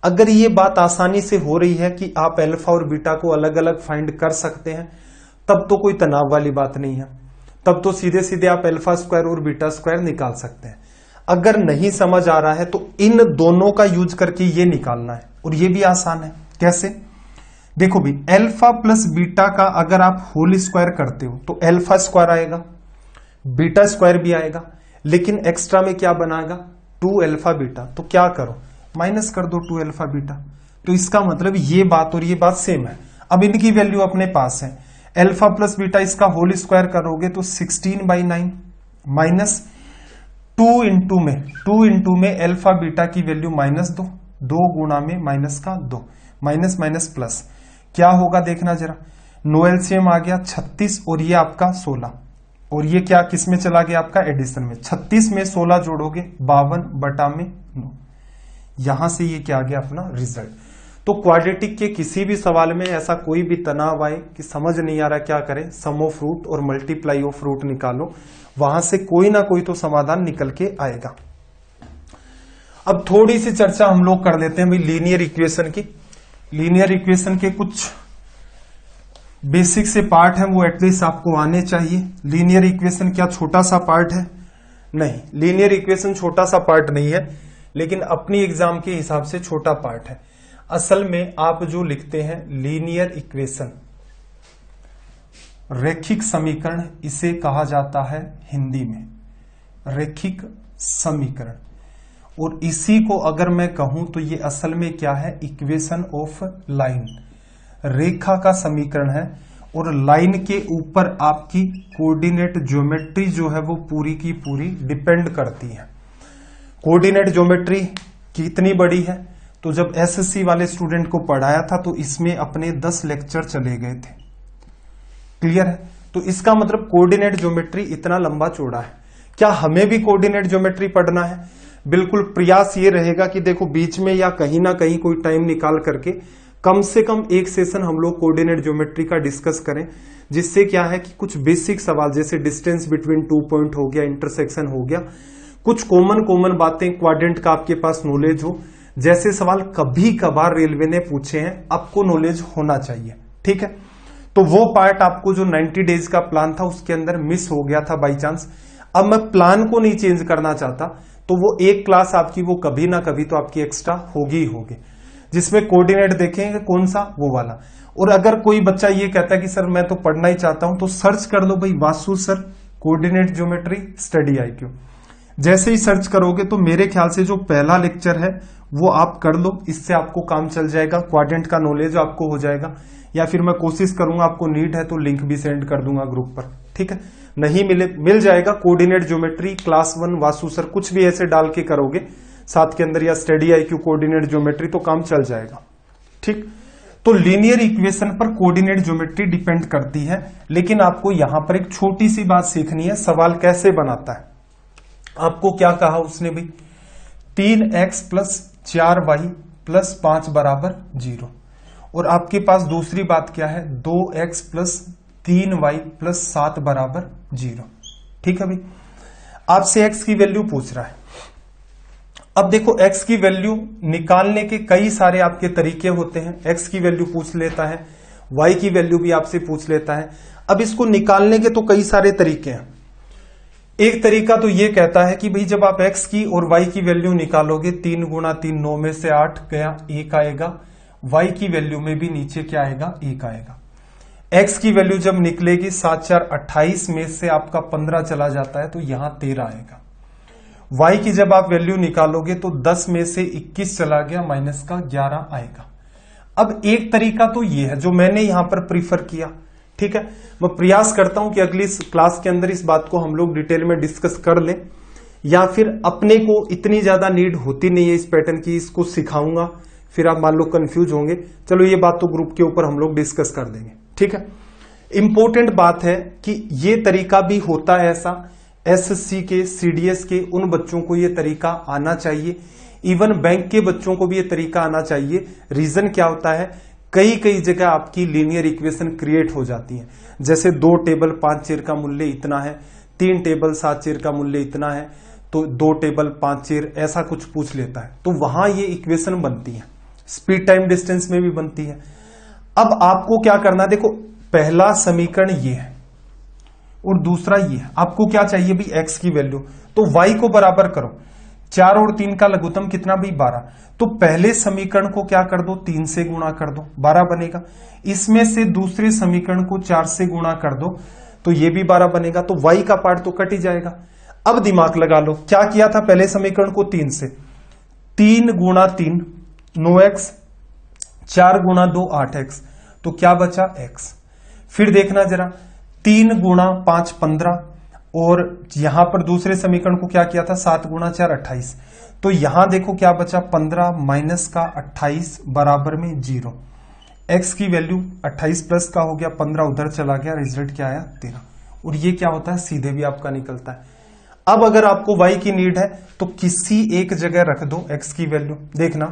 अगर ये बात आसानी से हो रही है कि आप अल्फा और बीटा को अलग अलग फाइंड कर सकते हैं, तब तो कोई तनाव वाली बात नहीं है। तब तो सीधे सीधे आप अल्फा स्क्वायर और बीटा स्क्वायर निकाल सकते हैं। अगर नहीं समझ आ रहा है तो इन दोनों का यूज करके ये निकालना है, और ये भी आसान है। कैसे? देखो भाई, अल्फा प्लस बीटा का अगर आप होल स्क्वायर करते हो तो अल्फा स्क्वायर आएगा, बीटा स्क्वायर भी आएगा, लेकिन एक्स्ट्रा में क्या बनाएगा? 2 अल्फा बीटा। तो क्या करो? माइनस कर दो 2 अल्फा बीटा। तो इसका मतलब ये बात और ये बात सेम है। अब इनकी वैल्यू अपने पास है। अल्फा प्लस बीटा इसका होल स्क्वायर करोगे तो 16/9 माइनस 2 इंटू में अल्फा बीटा की वैल्यू -2, 2 गुणा में माइनस का 2, माइनस माइनस प्लस क्या होगा देखना जरा। नो एलसीएम आ गया 36 और ये आपका 16, और ये क्या किस में चला गया? आपका एडिशन में। 36 में 16 जोड़ोगे 52/9। यहां से ये क्या आ गया? अपना रिजल्ट। तो क्वाड्रेटिक के किसी भी सवाल में ऐसा कोई भी तनाव आए कि समझ नहीं आ रहा क्या करें, सम ऑफ रूट और मल्टीप्लाई ऑफ रूट निकालो, वहां से कोई ना कोई तो समाधान निकल के आएगा। अब थोड़ी सी चर्चा हम लोग कर लेते हैं भाई लीनियर इक्वेशन की। लीनियर इक्वेशन के कुछ बेसिक से पार्ट है, वो एटलीस्ट आपको आने चाहिए। लीनियर इक्वेशन क्या छोटा सा पार्ट है? नहीं, लीनियर इक्वेशन छोटा सा पार्ट नहीं है, लेकिन अपनी एग्जाम के हिसाब से छोटा पार्ट है। असल में आप जो लिखते हैं लीनियर इक्वेशन, रैखिक समीकरण, इसे कहा जाता है हिंदी में रैखिक समीकरण। और इसी को अगर मैं कहूं तो ये असल में क्या है? इक्वेशन ऑफ लाइन, रेखा का समीकरण है। और लाइन के ऊपर आपकी कोऑर्डिनेट ज्योमेट्री जो है वो पूरी की पूरी डिपेंड करती है। कोऑर्डिनेट ज्योमेट्री कितनी बड़ी है? तो जब एसएससी वाले स्टूडेंट को पढ़ाया था तो इसमें अपने 10 लेक्चर चले गए थे। क्लियर है? तो इसका मतलब कोऑर्डिनेट ज्योमेट्री इतना लंबा चौड़ा है। क्या हमें भी कोऑर्डिनेट ज्योमेट्री पढ़ना है? बिल्कुल। प्रयास ये रहेगा कि देखो बीच में या कहीं ना कहीं कोई टाइम निकाल करके कम से कम एक सेशन हम लोग कोऑर्डिनेट ज्योमेट्री का डिस्कस करें, जिससे क्या है कि कुछ बेसिक सवाल जैसे डिस्टेंस बिटवीन 2 पॉइंट हो गया, इंटरसेक्शन हो गया, कुछ कॉमन बातें क्वाड्रेंट का आपके पास नॉलेज हो। जैसे सवाल कभी कभार रेलवे ने पूछे हैं, आपको नॉलेज होना चाहिए। ठीक है? तो वो पार्ट आपको जो 90 डेज का प्लान था उसके अंदर मिस हो गया था बाई चांस। अब मैं प्लान को नहीं चेंज करना चाहता, तो वो एक क्लास आपकी वो कभी ना कभी तो आपकी एक्स्ट्रा होगी ही होगी, जिसमें कोऑर्डिनेट देखेंगे कौन सा, वो वाला। और अगर कोई बच्चा ये कहता है कि सर मैं तो पढ़ना ही चाहता हूं, तो सर्च कर लो भाई Vasu sir coordinate geometry study IQ। जैसे ही सर्च करोगे तो मेरे ख्याल से जो पहला लेक्चर है वो आप कर लो, इससे आपको काम चल जाएगा, क्वाड्रेंट का नॉलेज आपको हो जाएगा। या फिर मैं कोशिश करूंगा, आपको नीड है तो लिंक भी सेंड कर दूंगा ग्रुप पर। ठीक है? नहीं मिल जाएगा coordinate geometry class 1 Vasu sir, कुछ भी ऐसे डाल के करोगे साथ के अंदर, या स्टडी IQ कोऑर्डिनेट ज्योमेट्री, तो काम चल जाएगा। ठीक? तो लीनियर इक्वेशन पर कोऑर्डिनेट ज्योमेट्री डिपेंड करती है। लेकिन आपको यहां पर एक छोटी सी बात सीखनी है, सवाल कैसे बनाता है। आपको क्या कहा उसने भाई? 3x + 4y + 5 = 0। और आपके पास दूसरी बात क्या है? 2x + 3y + 7 = 0। ठीक है भाई? आपसे x की वैल्यू पूछ रहा है। अब देखो x की वैल्यू निकालने के कई सारे आपके तरीके होते हैं। x की वैल्यू पूछ लेता है, y की वैल्यू भी आपसे पूछ लेता है। अब इसको निकालने के तो कई सारे तरीके हैं। एक तरीका तो ये कहता है कि भाई जब आप x की और y की वैल्यू निकालोगे, 3 × 3 9 में से 8 गया, 1 आएगा। y की वैल्यू में भी नीचे क्या आएगा? 1 आएगा। x की वैल्यू जब निकलेगी 7 4 28 में से आपका 15 चला जाता है, तो यहां 13 आएगा। y की जब आप वैल्यू निकालोगे तो 10 में से 21 चला गया, -11 आएगा। अब एक तरीका तो ये है जो मैंने यहां पर प्रीफर किया। ठीक है? मैं प्रयास करता हूं कि अगली क्लास के अंदर इस बात को हम लोग डिटेल में डिस्कस कर लें या फिर अपने को इतनी ज्यादा नीड होती नहीं है इस पैटर्न की, इसको सिखाऊंगा, फिर आप मान लो कंफ्यूज होंगे। चलो ये बात तो ग्रुप के ऊपर हम लोग डिस्कस कर देंगे, ठीक है। इंपॉर्टेंट बात है कि ये तरीका भी होता है ऐसा, एसएससी के, सीडीएस के उन बच्चों को ये तरीका आना चाहिए, इवन बैंक के बच्चों को भी ये तरीका आना चाहिए। रीजन क्या होता है, कई कई जगह आपकी लीनियर इक्वेशन क्रिएट हो जाती है, जैसे 2 टेबल 5 चेर का मूल्य इतना है, 3 टेबल 7 चेर का मूल्य इतना है, तो 2 टेबल 5 चेर ऐसा कुछ पूछ लेता है, तो वहां ये इक्वेशन बनती है, स्पीड टाइम डिस्टेंस में भी बनती है। अब आपको क्या करना है, देखो पहला समीकरण ये है और दूसरा ये है, आपको क्या चाहिए भाई, x की वैल्यू, तो y को बराबर करो, 4 और 3 का लघुत्तम कितना भाई 12, तो पहले समीकरण को क्या कर दो, 3 से गुणा कर दो, 12 बनेगा। इसमें से दूसरे समीकरण को 4 से गुणा कर दो, तो ये भी 12 बनेगा, तो y का पार्ट तो कट ही जाएगा। अब दिमाग लगा लो, क्या किया था, पहले समीकरण को 3 से, 3 गुणा 3 9x, 4 गुणा 2 8x, तो क्या बचा x। फिर देखना जरा, 3 गुणा 5 15, और यहां पर दूसरे समीकरण को क्या किया था, 7 गुणा 4 28, तो यहां देखो क्या बचा, 15 माइनस का 28 बराबर में 0। x की वैल्यू 28 प्लस का हो गया, 15 उधर चला गया, रिजल्ट क्या आया 13, और ये क्या होता है, सीधे भी आपका निकलता है। अब अगर आपको y की नीड है तो किसी एक जगह रख दो x की वैल्यू, देखना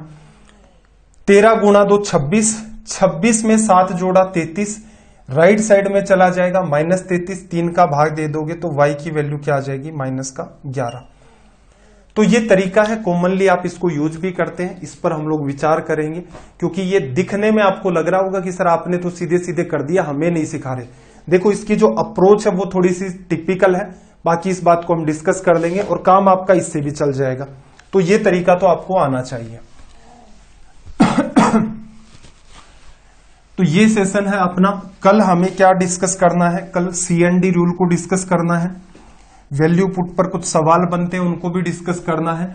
13 गुणा 2 26, 26 में 7 जोड़ा 33, राइट साइड में चला जाएगा -33, 3 का भाग दे दोगे तो y की वैल्यू क्या आ जाएगी, -11। तो ये तरीका है, कॉमनली आप इसको यूज भी करते हैं, इस पर हम लोग विचार करेंगे, क्योंकि ये दिखने में आपको लग रहा होगा कि सर आपने तो सीधे सीधे कर दिया, हमें नहीं सिखा रहे। देखो इसकी जो अप्रोच है वो थोड़ी सी टिपिकल है, बाकी इस बात को हम डिस्कस कर लेंगे और काम आपका इससे भी चल जाएगा। तो ये तरीका तो आपको आना चाहिए। तो ये सेशन है अपना। कल हमें क्या डिस्कस करना है, कल CND रूल को डिस्कस करना है, वैल्यू पुट पर कुछ सवाल बनते हैं उनको भी डिस्कस करना है,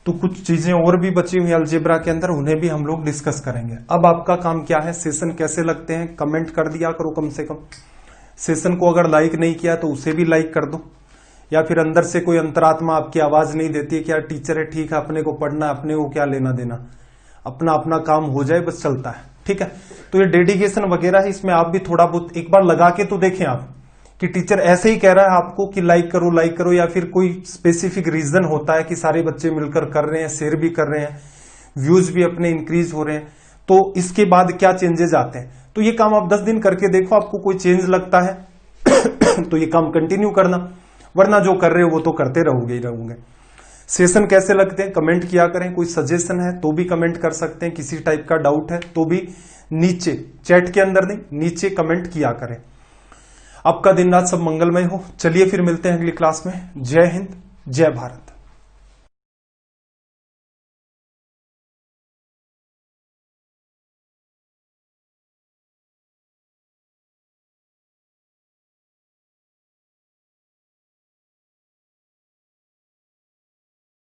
तो कुछ चीजें और भी बची हुई अलजेब्रा के अंदर, उन्हें भी हम लोग डिस्कस करेंगे। अब आपका काम क्या है, सेशन कैसे लगते हैं कमेंट कर दिया करो, कम से कम सेशन को अगर लाइक नहीं किया तो उसे भी लाइक कर दो, या फिर अंदर से कोई अंतरात्मा आपकी आवाज नहीं देती है कि यार टीचर है, ठीक है अपने को पढ़ना है, अपने को क्या लेना देना, अपना अपना काम हो जाए बस, चलता है, ठीक है। तो ये डेडिकेशन वगैरह है, इसमें आप भी थोड़ा बहुत एक बार लगा के तो देखें आप कि टीचर ऐसे ही कह रहा है आपको कि लाइक करो, या फिर कोई स्पेसिफिक रीजन होता है कि सारे बच्चे मिलकर कर रहे हैं, शेयर भी कर रहे हैं, व्यूज भी अपने इंक्रीज हो रहे हैं, तो इसके बाद क्या चेंजेस आते हैं। तो ये काम आप 10 दिन करके देखो, आपको कोई चेंज लगता है तो ये काम कंटिन्यू करना, वरना जो कर रहे हो वो तो करते रहोगे ही रहोगे। सेशन कैसे लगते हैं कमेंट किया करें, कोई सजेशन है तो भी कमेंट कर सकते हैं, किसी टाइप का डाउट है तो भी नीचे चैट के अंदर नहीं, नीचे कमेंट किया करें। आपका दिन रात सब मंगलमय हो। चलिए फिर मिलते हैं अगली क्लास में। जय हिंद, जय भारत।